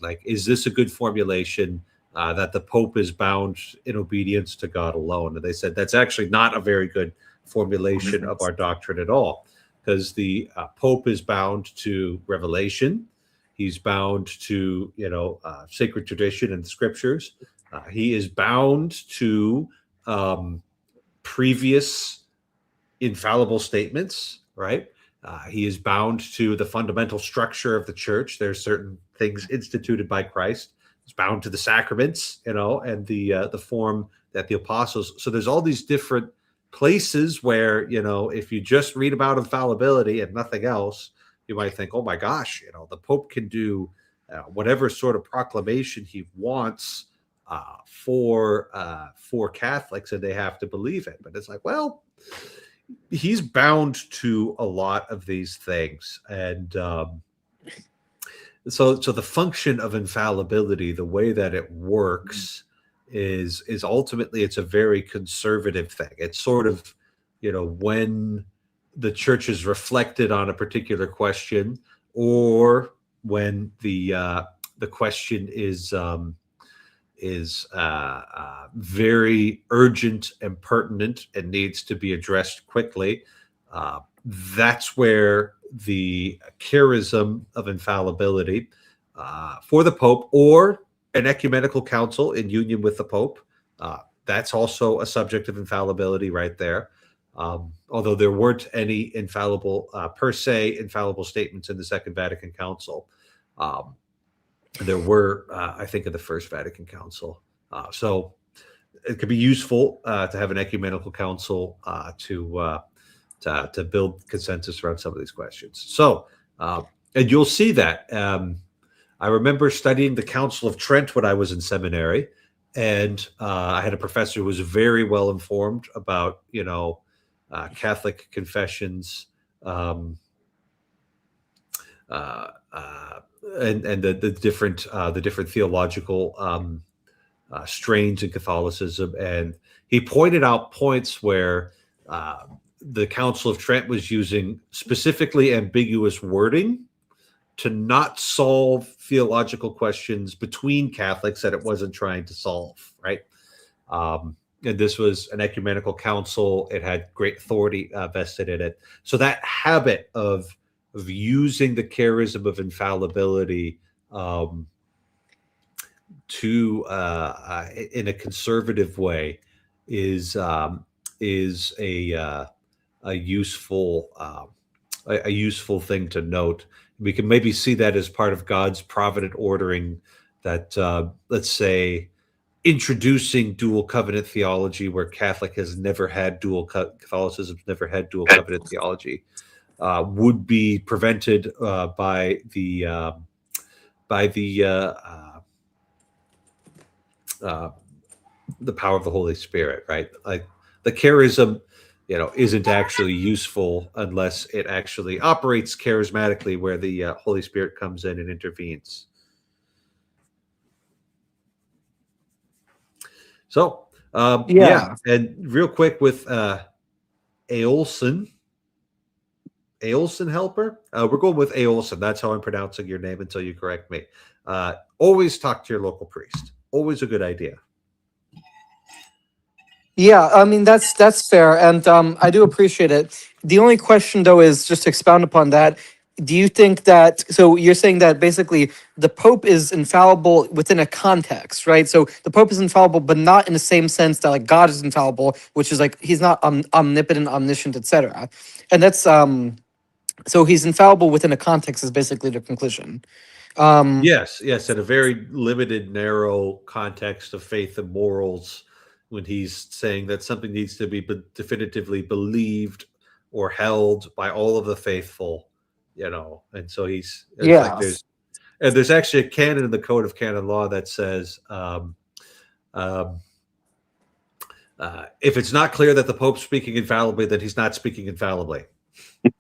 Like, is this a good formulation that the Pope is bound in obedience to God alone? And they said that's actually not a very good formulation of our doctrine at all, because the Pope is bound to revelation. He's bound to, sacred tradition and scriptures. He is bound to previous infallible statements, right? He is bound to the fundamental structure of the church. There's certain things instituted by Christ. He's bound to the sacraments, and the form that the apostles. So there's all these different places where, if you just read about infallibility and nothing else, you might think, oh my gosh, the Pope can do whatever sort of proclamation he wants for Catholics, and they have to believe it. But it's like, well, he's bound to a lot of these things, and so the function of infallibility, the way that it works, is ultimately it's a very conservative thing. It's sort of, when the church is reflected on a particular question, or when the question is very urgent and pertinent and needs to be addressed quickly. That's where the charism of infallibility for the Pope, or an ecumenical council in union with the Pope, that's also a subject of infallibility right there. Although there weren't any infallible, per se, infallible statements in the Second Vatican Council. There were, I think, in the First Vatican Council. So it could be useful to have an ecumenical council to build consensus around some of these questions. So, and you'll see that. I remember studying the Council of Trent when I was in seminary, and I had a professor who was very well informed about, Catholic confessions, and the different theological strains in Catholicism, and he pointed out points where the Council of Trent was using specifically ambiguous wording to not solve theological questions between Catholics that it wasn't trying to solve, right? And this was an ecumenical council. It had great authority vested in it. So that habit of using the charism of infallibility in a conservative way is a useful thing to note. We can maybe see that as part of God's provident ordering that, let's say, introducing dual covenant theology, where Catholicism has never had dual covenant theology, would be prevented by the power of the Holy Spirit, right? Like the charism, isn't actually useful unless it actually operates charismatically, where the Holy Spirit comes in and intervenes. So, yeah. And real quick with Aolson Helper, we're going with Aolson. That's how I'm pronouncing your name until you correct me. Always talk to your local priest. Always a good idea. Yeah, I mean that's fair, and I do appreciate it. The only question, though, is just to expound upon that. Do you think that? So you're saying that basically the Pope is infallible within a context, right? So the Pope is infallible, but not in the same sense that like God is infallible, which is like he's not omnipotent, omniscient, etc. And that's so he's infallible within a context is basically the conclusion. Yes, in a very limited, narrow context of faith and morals, when he's saying that something needs to be definitively believed or held by all of the faithful, and so there's actually a canon in the Code of Canon Law that says if it's not clear that the Pope's speaking infallibly, then he's not speaking infallibly.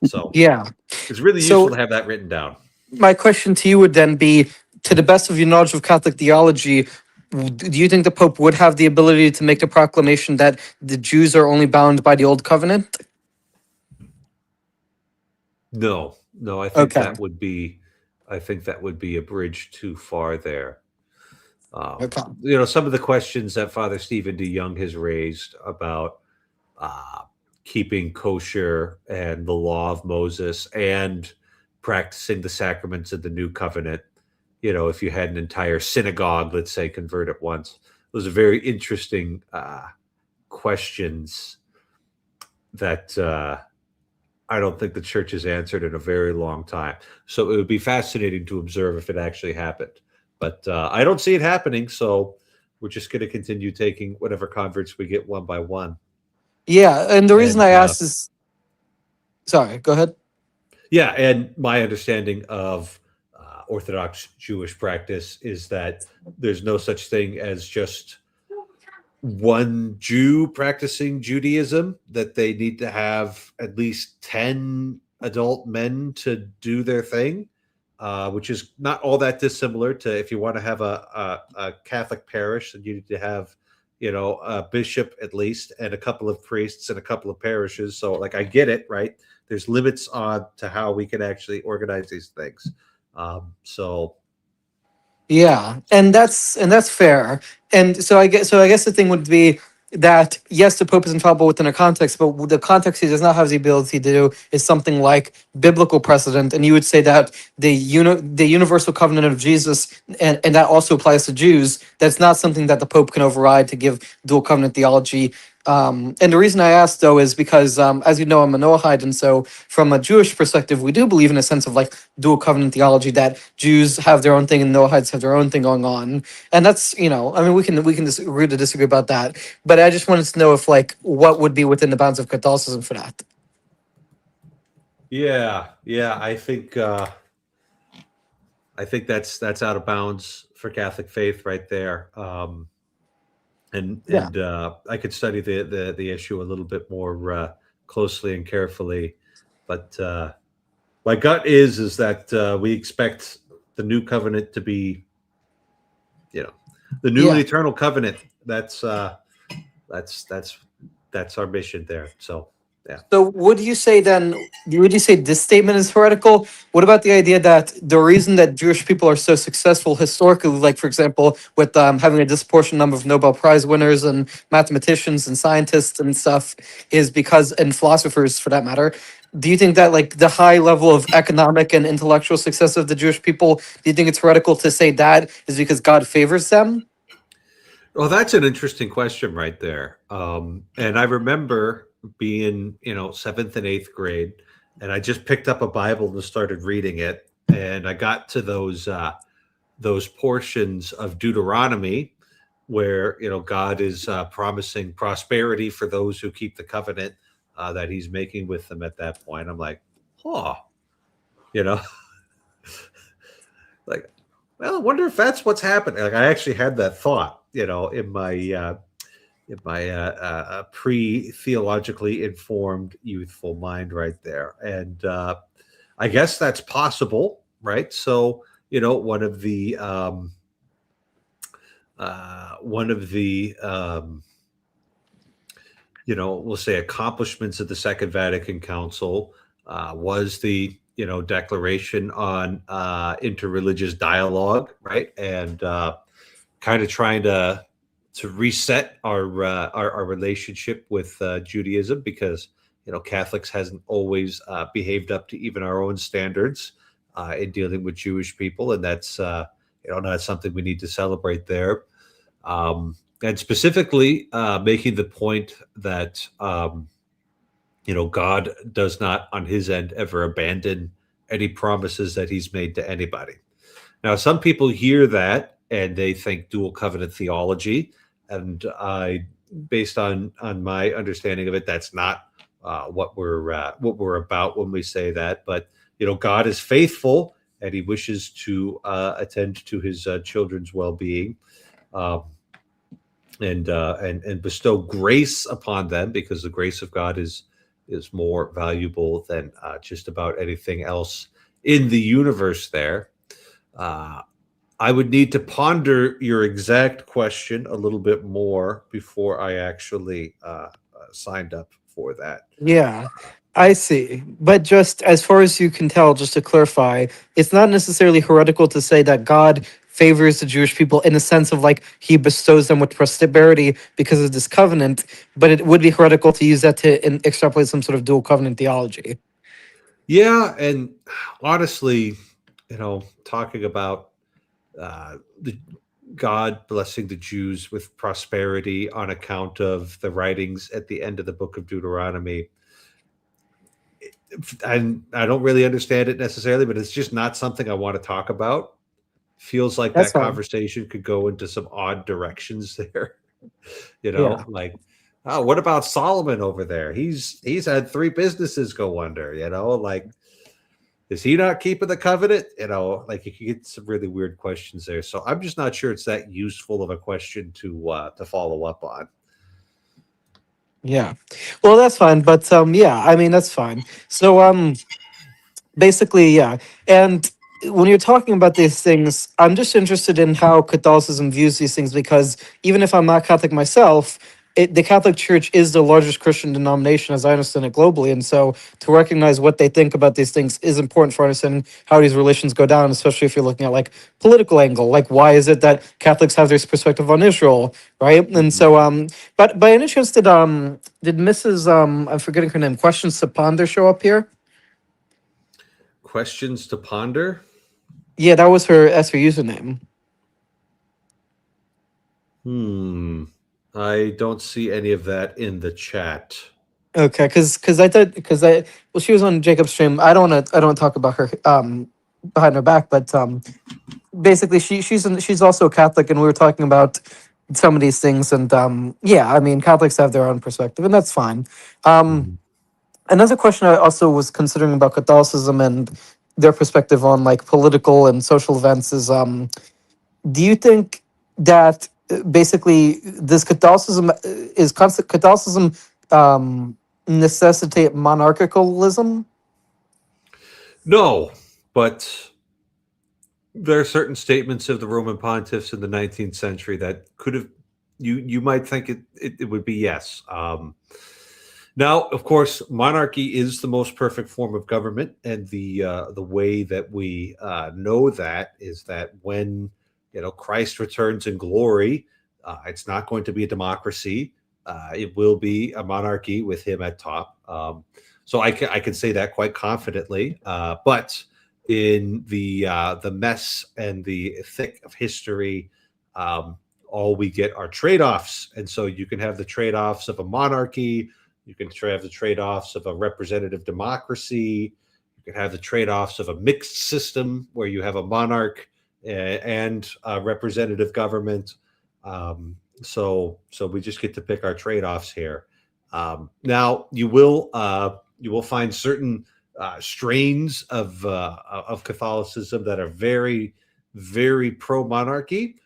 So yeah, it's really useful to have that written down. My question to you would then be, to the best of your knowledge of Catholic theology, do you think the Pope would have the ability to make a proclamation that the Jews are only bound by the Old Covenant? No, I think that would be a bridge too far there. Some of the questions that Father Stephen D. Young has raised about keeping kosher and the law of Moses and practicing the sacraments of the New Covenant, if you had an entire synagogue, let's say, convert at once. Those are very interesting questions that I don't think the church has answered in a very long time. So it would be fascinating to observe if it actually happened. But I don't see it happening. So we're just going to continue taking whatever converts we get one by one. Yeah, and the reason And I asked is, sorry, go ahead. yeah, and my understanding of Orthodox Jewish practice is that there's no such thing as just one Jew practicing Judaism, that they need to have at least 10 adult men to do their thing, which is not all that dissimilar to if you want to have a Catholic parish, then you need to have, a bishop at least, and a couple of priests and a couple of parishes. So, like, I get it, right? There's limits on to how we can actually organize these things. So Yeah, and that's fair. And so I guess the thing would be that yes, the Pope is infallible within a context, but the context he does not have the ability to do is something like biblical precedent. And you would say that the universal covenant of Jesus, and that also applies to Jews. That's not something that the Pope can override to give dual covenant theology. And the reason I asked though is because, as you know, I'm a Noahide, and so from a Jewish perspective, we do believe in a sense of like dual covenant theology, that Jews have their own thing and Noahides have their own thing going on, and that's, I mean, we can agree to disagree about that, but I just wanted to know if like what would be within the bounds of Catholicism for that. yeah, I think that's out of bounds for Catholic faith right there. And Yeah, I could study the issue a little bit more closely and carefully, but my gut is that we expect the new covenant to be, the new and yeah. eternal covenant. That's our mission there. So yeah. So would you say then, would you say this statement is heretical? What about the idea that the reason that Jewish people are so successful historically, like for example, with having a disproportionate number of Nobel Prize winners and mathematicians and scientists and stuff, is because, and philosophers for that matter, do you think that like the high level of economic and intellectual success of the Jewish people, do you think it's heretical to say that is because God favors them? Well, that's an interesting question right there. And I remember being, seventh and eighth grade, and I just picked up a Bible and started reading it, and I got to those portions of Deuteronomy where God is promising prosperity for those who keep the covenant that He's making with them at that point. I'm like, oh, you know, like, well, I wonder if that's what's happening. Like, I actually had that thought, in my pre-theologically informed youthful mind right there, and I guess that's possible, right? So, one of the we'll say accomplishments of the Second Vatican Council was the declaration on interreligious dialogue, right? And kind of trying to reset our relationship with Judaism, because Catholics hasn't always behaved up to even our own standards in dealing with Jewish people, and that's not something we need to celebrate there. And specifically making the point that God does not, on His end, ever abandon any promises that He's made to anybody. Now, some people hear that and they think dual covenant theology, and based on my understanding of it, that's not what we're about when we say that. But God is faithful, and He wishes to attend to His children's well-being. And bestow grace upon them, because the grace of God is more valuable than just about anything else in the universe there. I would need to ponder your exact question a little bit more before I actually signed up for that. Yeah, I see. But just as far as you can tell, just to clarify, it's not necessarily heretical to say that God favors the Jewish people in the sense of like He bestows them with prosperity because of this covenant, but it would be heretical to use that to extrapolate some sort of dual covenant theology. Yeah, and honestly, talking about the God blessing the Jews with prosperity on account of the writings at the end of the book of Deuteronomy. And I don't really understand it necessarily, but it's just not something I want to talk about. Feels like That's that fine. conversation could go into some odd directions there. Yeah. Like, oh, what about Solomon over there? He's had 3 businesses go under, like, is he not keeping the covenant? Like, you can get some really weird questions there. So I'm just not sure it's that useful of a question to follow up on. Yeah. Well, that's fine. But yeah, I mean, that's fine. So basically, yeah. And when you're talking about these things, I'm just interested in how Catholicism views these things because even if I'm not Catholic myself, the Catholic Church is the largest Christian denomination, as I understand it, globally. And so to recognize what they think about these things is important for understanding how these relations go down, especially if you're looking at like political angle. Like, why is it that Catholics have this perspective on Israel, right? And Mhm. so, but by any chance, did Mrs. I'm forgetting her name, Questions to Ponder show up here? Questions to ponder. Yeah, that was her username. I don't see any of that in the chat. Okay, because I thought well she was on Jacob's stream. I don't wanna talk about her behind her back, but basically she's also a Catholic, and we were talking about some of these things, and yeah, I mean Catholics have their own perspective, and that's fine. Um, Mhm. Another question I also was considering about Catholicism and their perspective on like political and social events is do you think that basically this Catholicism um, necessitate monarchicalism? No, but there are certain statements of the Roman pontiffs in the 19th century that could have you might think it would be yes. Now, of course, monarchy is the most perfect form of government, and the way that we know that is that when Christ returns in glory, it's not going to be a democracy. It will be a monarchy with him at top. So I can say that quite confidently. But in the mess and the thick of history, all we get are trade-offs, and so you can have the trade-offs of a monarchy. You can have the trade-offs of a representative democracy. You can have the trade-offs of a mixed system where you have a monarch and a representative government. So we just get to pick our trade-offs here. Now you will find certain strains of Catholicism that are very, very pro-monarchy,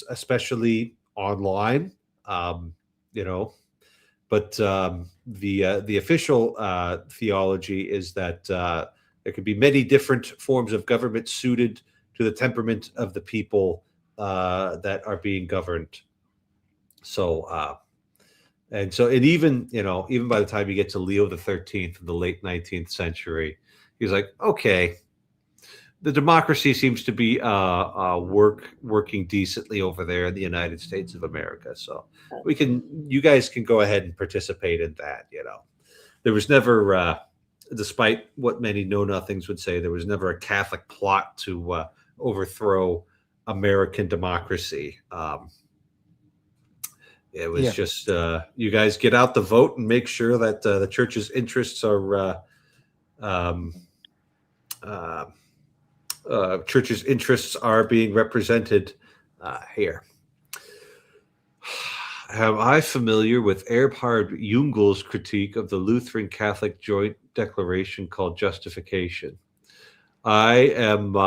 especially online. You know, but the official theology is that there could be many different forms of government suited to the temperament of the people that are being governed. So and even even by the time you get to Leo the 13th in the late 19th century, he's like, okay, the democracy seems to be working decently over there in the United States of America. So you guys can go ahead and participate in that. There was never, despite what many know nothings would say, there was never a Catholic plot to overthrow American democracy. It was Yeah, just you guys get out the vote and make sure that the church's interests are um, uh, church's interests are being represented here. Am I familiar with Erhard Jungel's critique of the Lutheran Catholic Joint Declaration called Justification? I am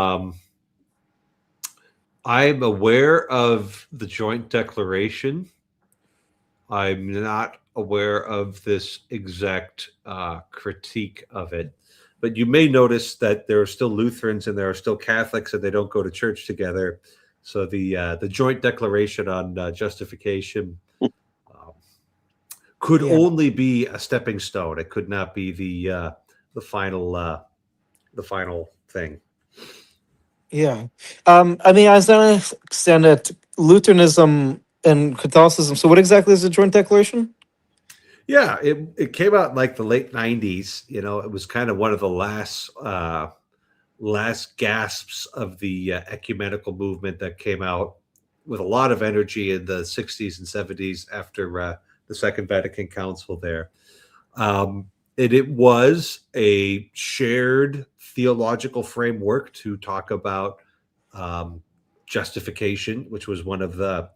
I'm aware of the Joint Declaration. I'm not aware of this exact critique of it. But you may notice that there are still Lutherans and there are still Catholics, and they don't go to church together. So the joint declaration on justification could yeah, only be a stepping stone. It could not be the final the final thing. yeah. I mean, as I understand it, Lutheranism and Catholicism. So, what exactly is the joint declaration? Yeah, it came out in like the late 90s. It was kind of one of the last last gasps of the ecumenical movement that came out with a lot of energy in the 60s and 70s after the Second Vatican Council there. It was a shared theological framework to talk about justification, which was one of the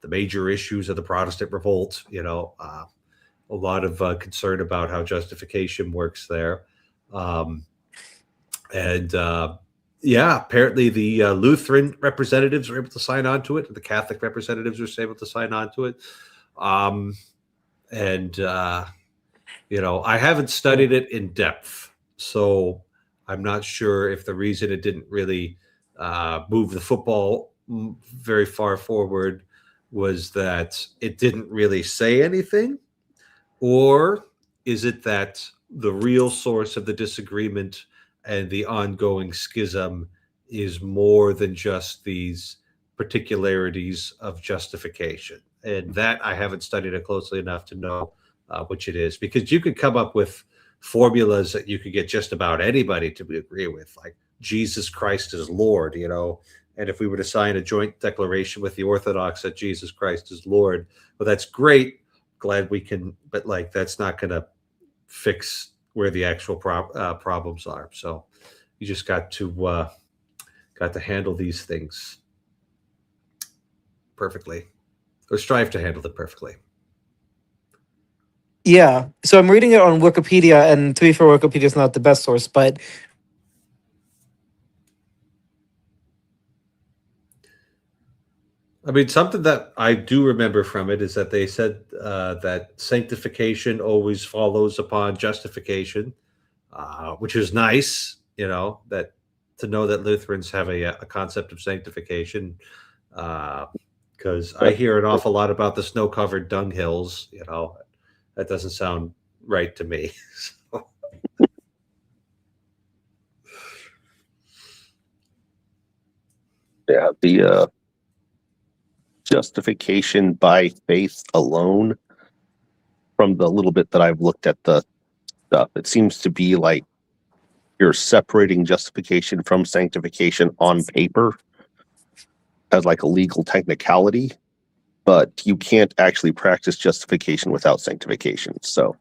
major issues of the Protestant revolt. A lot of concern about how justification works there. Apparently the Lutheran representatives were able to sign on to it. The Catholic representatives were able to sign on to it. I haven't studied it in depth, so I'm not sure if the reason it didn't really move the football very far forward was that it didn't really say anything, or is it that the real source of the disagreement and the ongoing schism is more than just these particularities of justification? And that I haven't studied it closely enough to know which it is, because you could come up with formulas that you could get just about anybody to agree with, like Jesus Christ is Lord, and if we were to sign a joint declaration with the Orthodox that Jesus Christ is Lord, well, that's great. Glad we can, but like that's not going to fix where the actual problems are. So you just got to handle these things perfectly, or strive to handle them perfectly. Yeah. So I'm reading it on Wikipedia, and to be fair, Wikipedia is not the best source, but I mean, something that I do remember from it is that they said that sanctification always follows upon justification, which is nice, that to know that Lutherans have a concept of sanctification, because I hear an awful lot about the snow-covered dung hills. That doesn't sound right to me. So. Yeah, the justification by faith alone, from the little bit that I've looked at the stuff, it seems to be like you're separating justification from sanctification on paper as like a legal technicality, but you can't actually practice justification without sanctification. So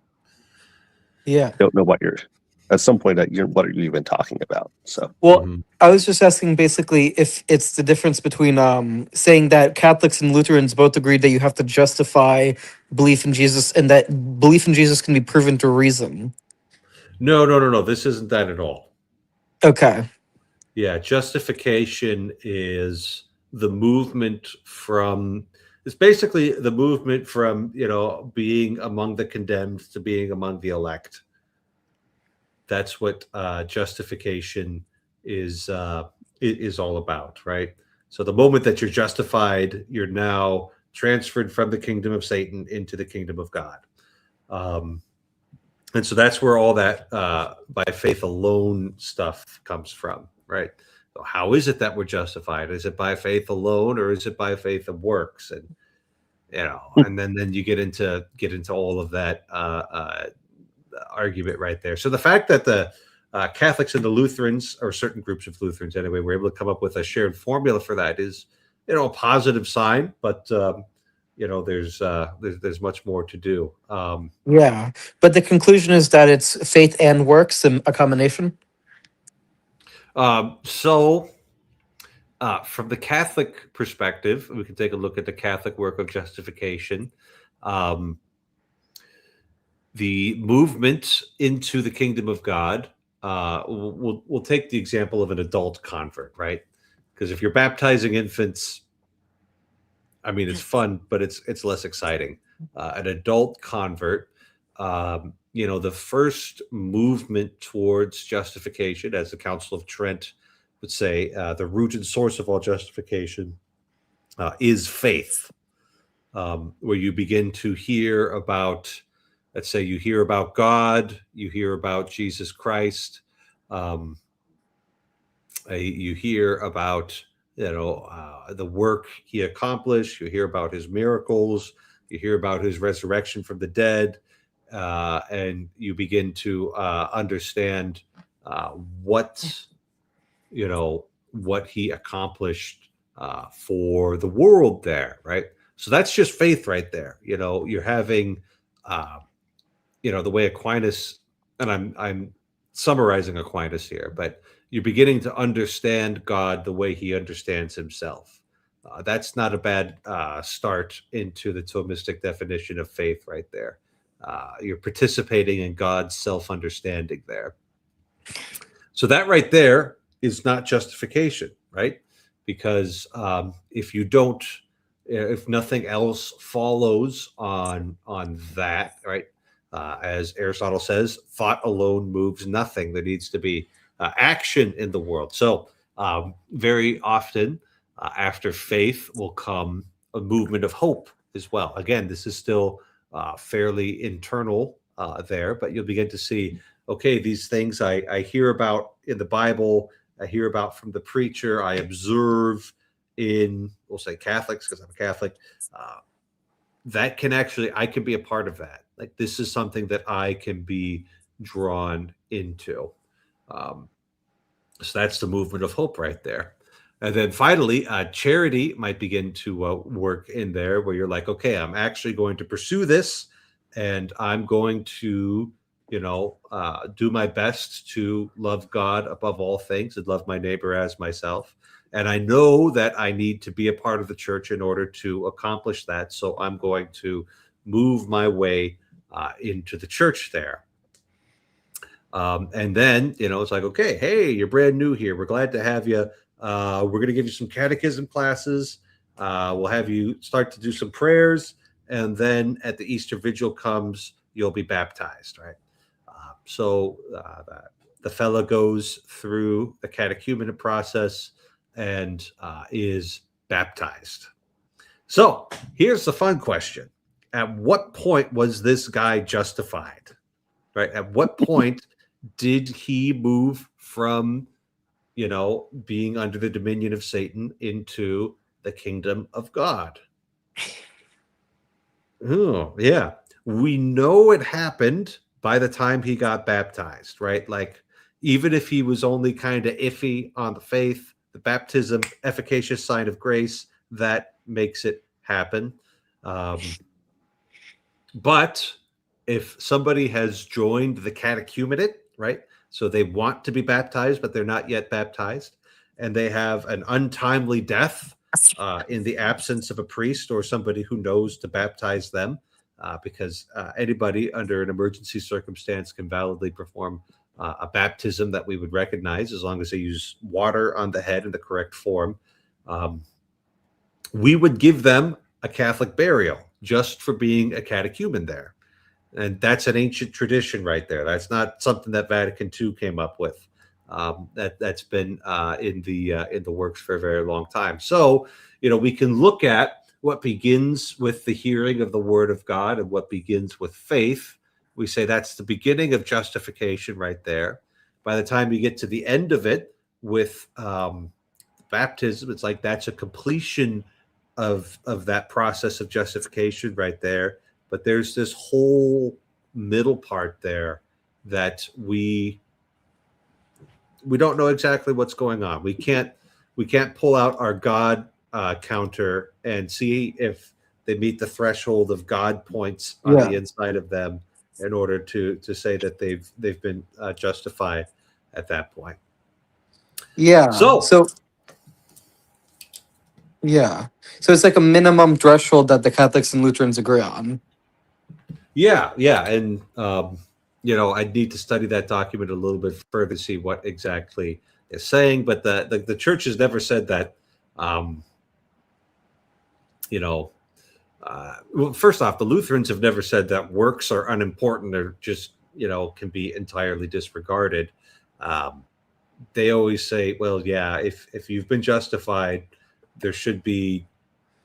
yeah. I don't know what at some point what are you even talking about? So Well, I was just asking basically if it's the difference between saying that Catholics and Lutherans both agreed that you have to justify belief in Jesus, and that belief in Jesus can be proven through reason. No. This isn't that at all. Okay. Yeah, justification is the movement from. It's basically the movement from being among the condemned to being among the elect. That's what justification is all about, right? So the moment that you're justified, you're now transferred from the kingdom of Satan into the kingdom of God. And so that's where all that by faith alone stuff comes from, right? So how is it that we're justified? Is it by faith alone, or is it by faith of works? And and then you get into all of that argument right there. So the fact that the Catholics and the Lutherans, or certain groups of Lutherans anyway, were able to come up with a shared formula for that is a positive sign, but there's much more to do. Yeah, but the conclusion is that it's faith and works, and a combination. From the Catholic perspective, we can take a look at the Catholic work of justification. The movement into the kingdom of God. We'll take the example of an adult convert, right? Because if you're baptizing infants, I mean, it's fun, but it's less exciting. An adult convert, the first movement towards justification, as the Council of Trent would say, the root and source of all justification is faith, where you begin to hear about, let's say you hear about God, you hear about Jesus Christ, you hear about the work he accomplished, you hear about his miracles, you hear about his resurrection from the dead, and you begin to understand what what he accomplished for the world there, right? So that's just faith right there. You're having, uh, the way Aquinas, and I'm summarizing Aquinas here, but you're beginning to understand God the way he understands himself. That's not a bad start into the Thomistic definition of faith right there. You're participating in God's self-understanding there. So that right there is not justification, right? Because if nothing else follows on that, right? As Aristotle says, thought alone moves nothing. There needs to be action in the world. So very often after faith will come a movement of hope as well. Again, this is still fairly internal there, but you'll begin to see, okay, these things I hear about in the Bible, I hear about from the preacher, I observe in, we'll say Catholics, because I'm a Catholic, that I can be a part of that. Like, this is something that I can be drawn into. So that's the movement of hope right there. And then finally, charity might begin to work in there, where you're like, okay, I'm actually going to pursue this, and I'm going to, do my best to love God above all things and love my neighbor as myself. And I know that I need to be a part of the church in order to accomplish that. So I'm going to move my way into the church there. And then, it's like, okay, hey, you're brand new here. We're glad to have you. We're going to give you some catechism classes. We'll have you start to do some prayers. And then at the Easter Vigil comes, you'll be baptized, right? So the fellow goes through the catechumenate process and is baptized. So here's the fun question. At what point was this guy justified? Right? At what point did he move from, being under the dominion of Satan into the kingdom of God? Oh, yeah. We know it happened by the time he got baptized, right? Like, even if he was only kind of iffy on the faith, the baptism, efficacious sign of grace, that makes it happen. But if somebody has joined the catechumenate, right? So they want to be baptized, but they're not yet baptized, and they have an untimely death in the absence of a priest or somebody who knows to baptize them, because anybody under an emergency circumstance can validly perform a baptism that we would recognize, as long as they use water on the head in the correct form. We would give them a Catholic burial just for being a catechumen there. And that's an ancient tradition right there. That's not something that Vatican II came up with. That's been in the works for a very long time. So, we can look at what begins with the hearing of the word of God and what begins with faith. We say that's the beginning of justification right there. By the time you get to the end of it with baptism, it's like that's a completion of that process of justification right there. But there's this whole middle part there that we don't know exactly what's going on. We can't pull out our God counter and see if they meet the threshold of God points on the inside of them in order to say that they've been justified at that point. Yeah. So yeah. So it's like a minimum threshold that the Catholics and Lutherans agree on. Yeah, and I'd need to study that document a little bit further to see what exactly they're saying. But the church has never said that. Well, first off, the Lutherans have never said that works are unimportant or just can be entirely disregarded. They always say, well, yeah, if you've been justified, there should be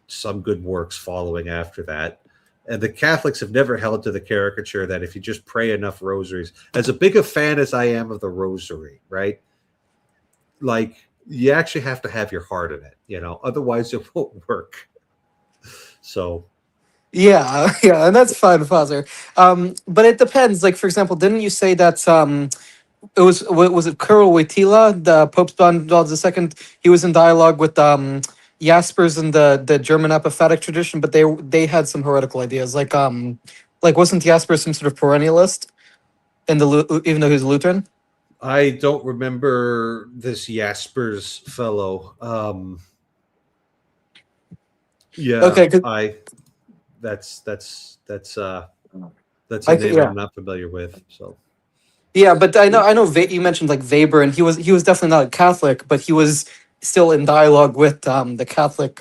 some good works following after that. And the Catholics have never held to the caricature that if you just pray enough rosaries, as a big a fan as I am of the rosary, right? Like, you actually have to have your heart in it, otherwise it won't work. So. Yeah, and that's fine, Father. But it depends. Like, for example, didn't you say that it was it Kirill Wojtyla, the Pope's Bond II. He was in dialogue with Jaspers in the German apophatic tradition, but they had some heretical ideas, like wasn't Jaspers some sort of perennialist in even though he was Lutheran? I don't remember this Jaspers fellow. Yeah, Okay, 'cause that's that's a name yeah. I'm not familiar with. So Yeah, but I know you mentioned like Weber, and he was definitely not a Catholic, but he was still in dialogue with the Catholic,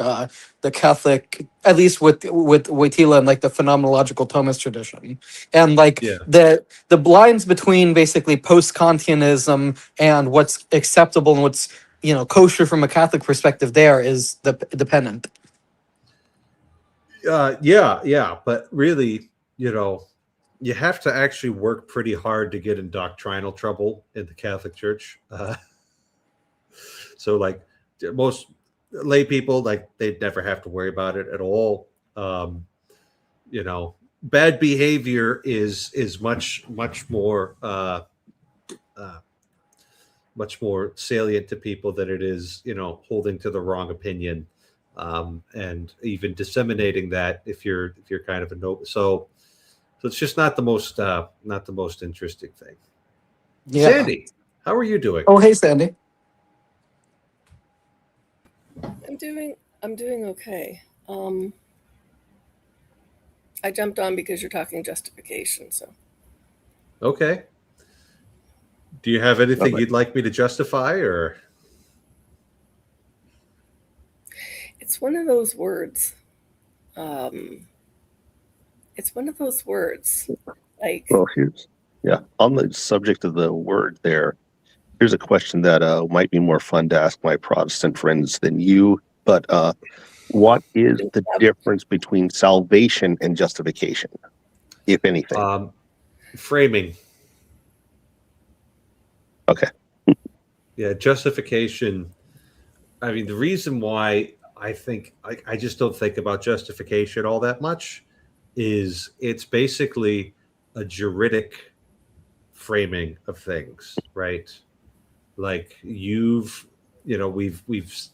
at least with Wojtyla and like the phenomenological Thomist tradition, and like yeah, the blinds between basically post Kantianism and what's acceptable and what's kosher from a Catholic perspective there is the dependent. yeah. But really, you know, you have to actually work pretty hard to get in doctrinal trouble in the Catholic Church. So, like most lay people, like they'd never have to worry about it at all. Um, you know, bad behavior is much more uh, much more salient to people than it is, holding to the wrong opinion, and even disseminating that if you're kind of a no. So it's just not the most interesting thing. Yeah. Sandy, how are you doing? Oh, hey, Sandy. I'm doing okay. I jumped on because you're talking justification, so Okay. Do you have anything Okay. you'd like me to justify, or? it's one of those words. It's one of those words. Like Well, on the subject of the word there, here's a question that might be more fun to ask my Protestant friends than you. But what is the difference between salvation and justification, if anything? Framing. Okay. Yeah, justification. I mean, the reason why I just don't think about justification all that much is it's basically a juridic framing of things, right? Like we've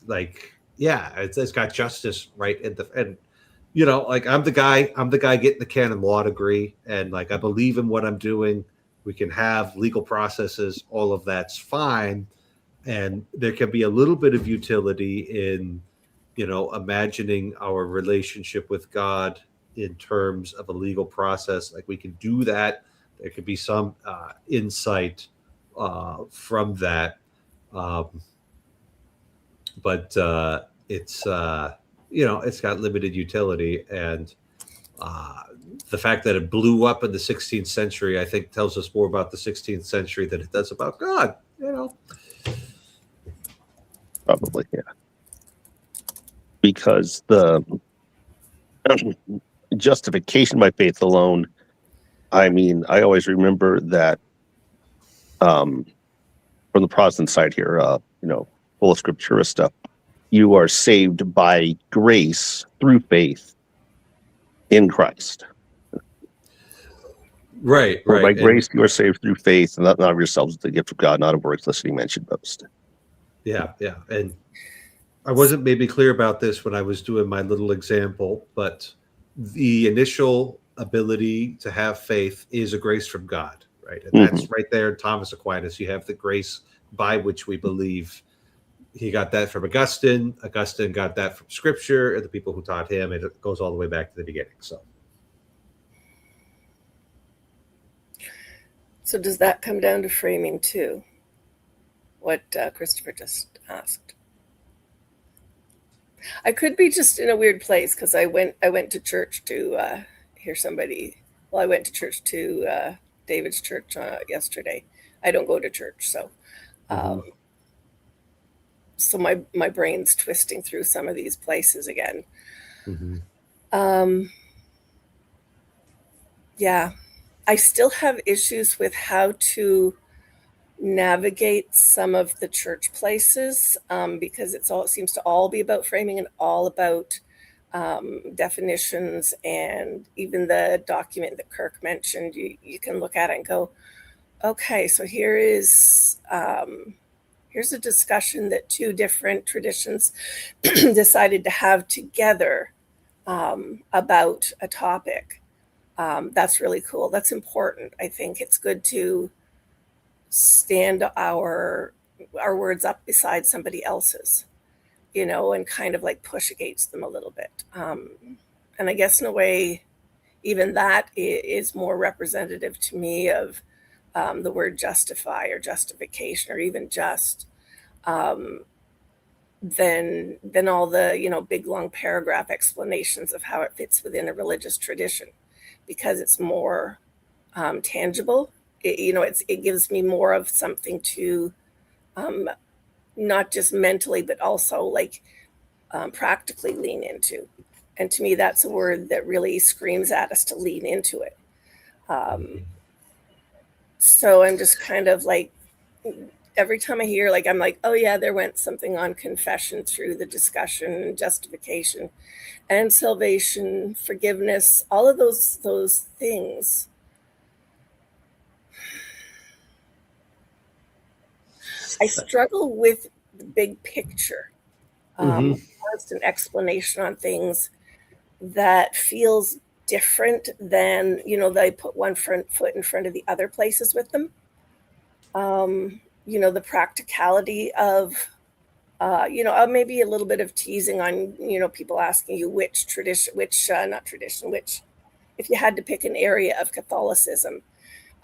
like, yeah, it's got justice right in the and like I'm the guy getting the canon law degree, and like I believe in what I'm doing. We can have legal processes, all of that's fine, and there can be a little bit of utility in imagining our relationship with God in terms of a legal process. Like we can do that. There could be some insight from that, um, but it's got limited utility, and the fact that it blew up in the 16th century, I think, tells us more about the 16th century than it does about God. Probably, yeah. Because the justification by faith alone, I mean, I always remember that from the Protestant side here, full of scriptura stuff, you are saved by grace through faith in Christ. Right. For by grace you are saved through faith, and not of yourselves, the gift of God, not of works, lest any man should boast. Yeah. And I wasn't maybe clear about this when I was doing my little example, but the initial ability to have faith is a grace from God, right? And that's right there in Thomas Aquinas. You have the grace by which we believe. He got that from Augustine. Augustine got that from Scripture and the people who taught him. And it goes all the way back to the beginning. So does that come down to framing too? What Christopher just asked. I could be just in a weird place because I went to church to hear somebody. Well, I went to church to David's church yesterday. I don't go to church, so so my brain's twisting through some of these places again. Yeah, I still have issues with how to navigate some of the church places because it seems to all be about framing and all about definitions, and even the document that Kirk mentioned, you can look at it and go, Okay, so here's a discussion that two different traditions decided to have together about a topic. That's really cool. That's important. I think it's good to stand our words up beside somebody else's, and kind of like push against them a little bit. And I guess in a way, even that is more representative to me of the word justify or justification or even just um, than all the big long paragraph explanations of how it fits within a religious tradition, because it's more tangible. It gives me more of something to um, not just mentally but also like practically lean into. And to me, that's a word that really screams at us to lean into it. Um, so I'm just kind of like, every time I hear, like, I'm like, oh yeah, there went something on confession through the discussion, justification, and salvation, forgiveness, all of those things. I struggle with the big picture, Mm-hmm. constant explanation on things that feels different than, they put one front foot in front of the other places with them. The practicality of, maybe a little bit of teasing on, people asking you which tradition, not tradition, which, if you had to pick an area of Catholicism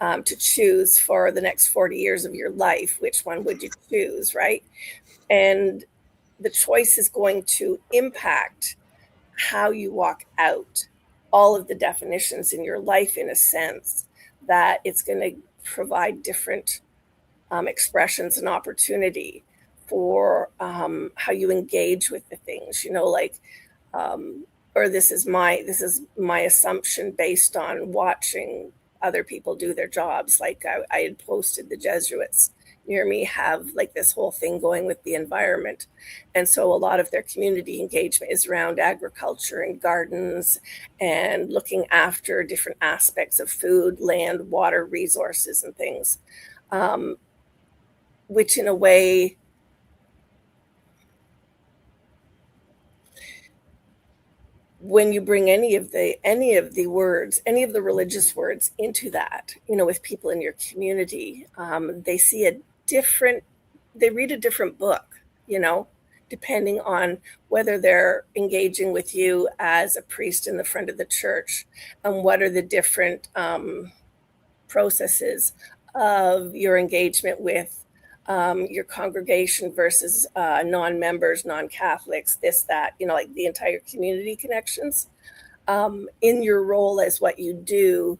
to choose for the next 40 years of your life, which one would you choose, right? And the choice is going to impact how you walk out all of the definitions in your life, in a sense that it's going to provide different expressions and opportunity for how you engage with the things, like, or this is my assumption based on watching other people do their jobs. Like I had posted the Jesuits near me have like this whole thing going with the environment. And so a lot of their community engagement is around agriculture and gardens and looking after different aspects of food, land, water, resources, and things. Which in a way, when you bring any of the words, any of the religious words into that, with people in your community, they read a different book, depending on whether they're engaging with you as a priest in the front of the church, and what are the different processes of your engagement with your congregation versus non-members, non-Catholics, this, that, like the entire community connections, in your role as what you do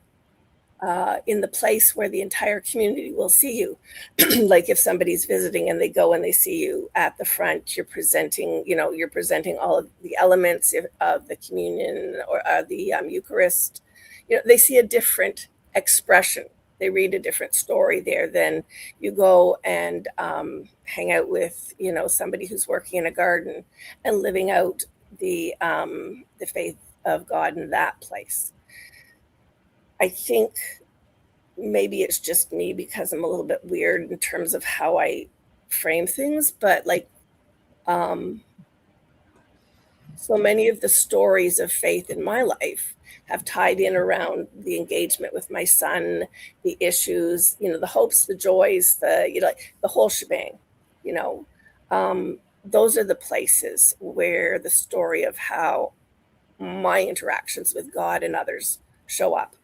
in the place where the entire community will see you. Like if somebody's visiting and they go and they see you at the front, you're presenting all of the elements of the communion or the Eucharist. They see a different expression. They read a different story there than you go and hang out with, somebody who's working in a garden and living out the faith of God in that place. I think maybe it's just me because I'm a little bit weird in terms of how I frame things, but like, so many of the stories of faith in my life have tied in around the engagement with my son, the issues, the hopes, the joys, the whole shebang, you know. Those are the places where the story of how my interactions with God and others show up.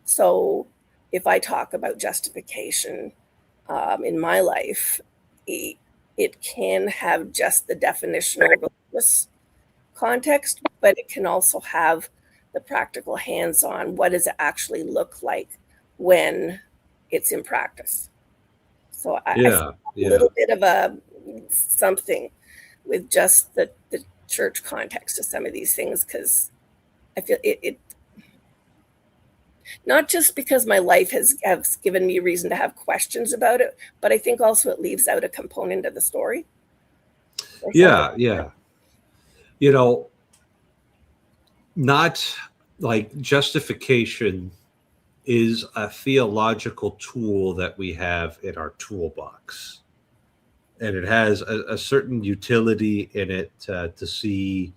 So if I talk about justification in my life, it can have just the definitional religious context, but it can also have the practical hands-on. What does it actually look like when it's in practice? So I Yeah, a little bit of a something with just the church context of some of these things, because I feel it not just because my life has given me reason to have questions about it, but I think also it leaves out a component of the story or something. yeah. You know, not like justification is a theological tool that we have in our toolbox. And it has a certain utility in it to see,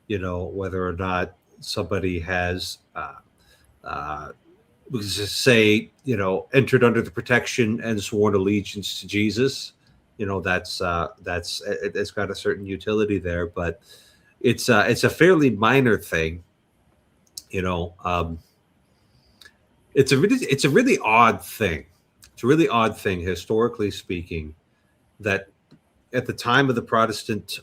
whether or not somebody has, let's just say, entered under the protection and sworn allegiance to Jesus. It's got a certain utility there, but it's a fairly minor thing. It's a really odd thing. It's a really odd thing, historically speaking, that at the time of the Protestant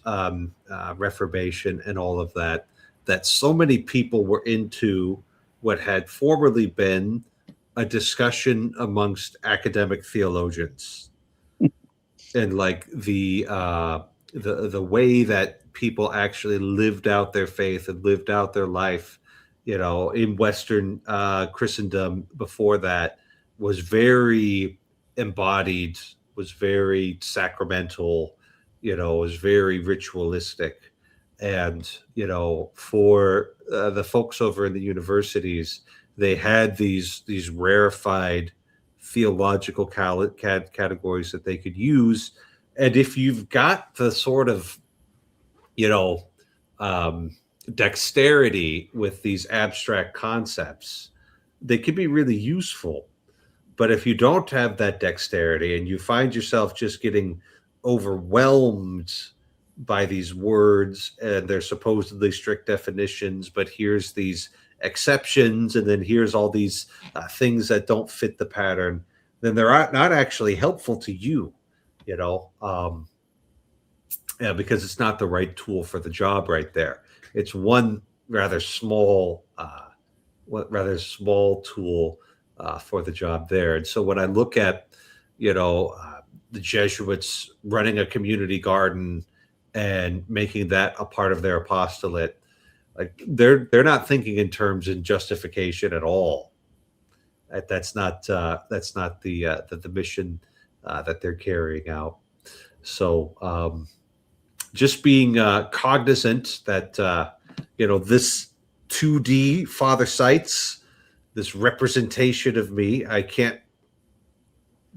Reformation and all of that, that so many people were into what had formerly been a discussion amongst academic theologians, and like the way that people actually lived out their faith and lived out their life, in Western Christendom before that was very embodied, was very sacramental, was very ritualistic. And, for the folks over in the universities, they had these rarefied theological categories that they could use. And if you've got the sort of, dexterity with these abstract concepts, they can be really useful. But if you don't have that dexterity and you find yourself just getting overwhelmed by these words and their supposedly strict definitions, but here's these exceptions, and then here's all these things that don't fit the pattern, then they're not actually helpful to you, because it's not the right tool for the job right there. It's one rather small tool for the job there. And so when I look at, the Jesuits running a community garden and making that a part of their apostolate, like they're not thinking in terms in justification at all. That's not the mission that they're carrying out. So just being cognizant that this 2D Father Sites, this representation of me, I can't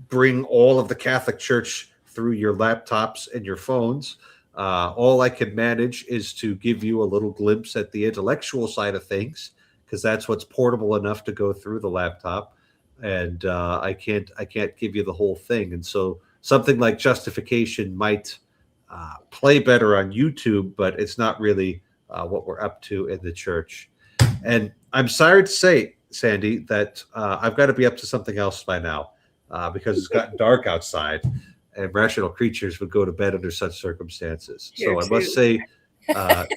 bring all of the Catholic Church through your laptops and your phones. All I can manage is to give you a little glimpse at the intellectual side of things, because that's what's portable enough to go through the laptop. And I can't give you the whole thing. And so something like Justification might play better on YouTube, but it's not really what we're up to in the church. And I'm sorry to say, Sandy, that I've got to be up to something else by now, because it's gotten dark outside and rational creatures would go to bed under such circumstances. Here So I must say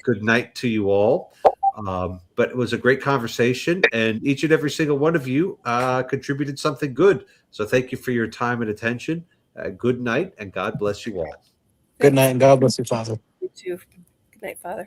good night to you all. But it was a great conversation, and each and every single one of you contributed something good. So thank you for your time and attention. Good night, and God bless you all. Good night, and God bless you, Father. You too. Good night, Father.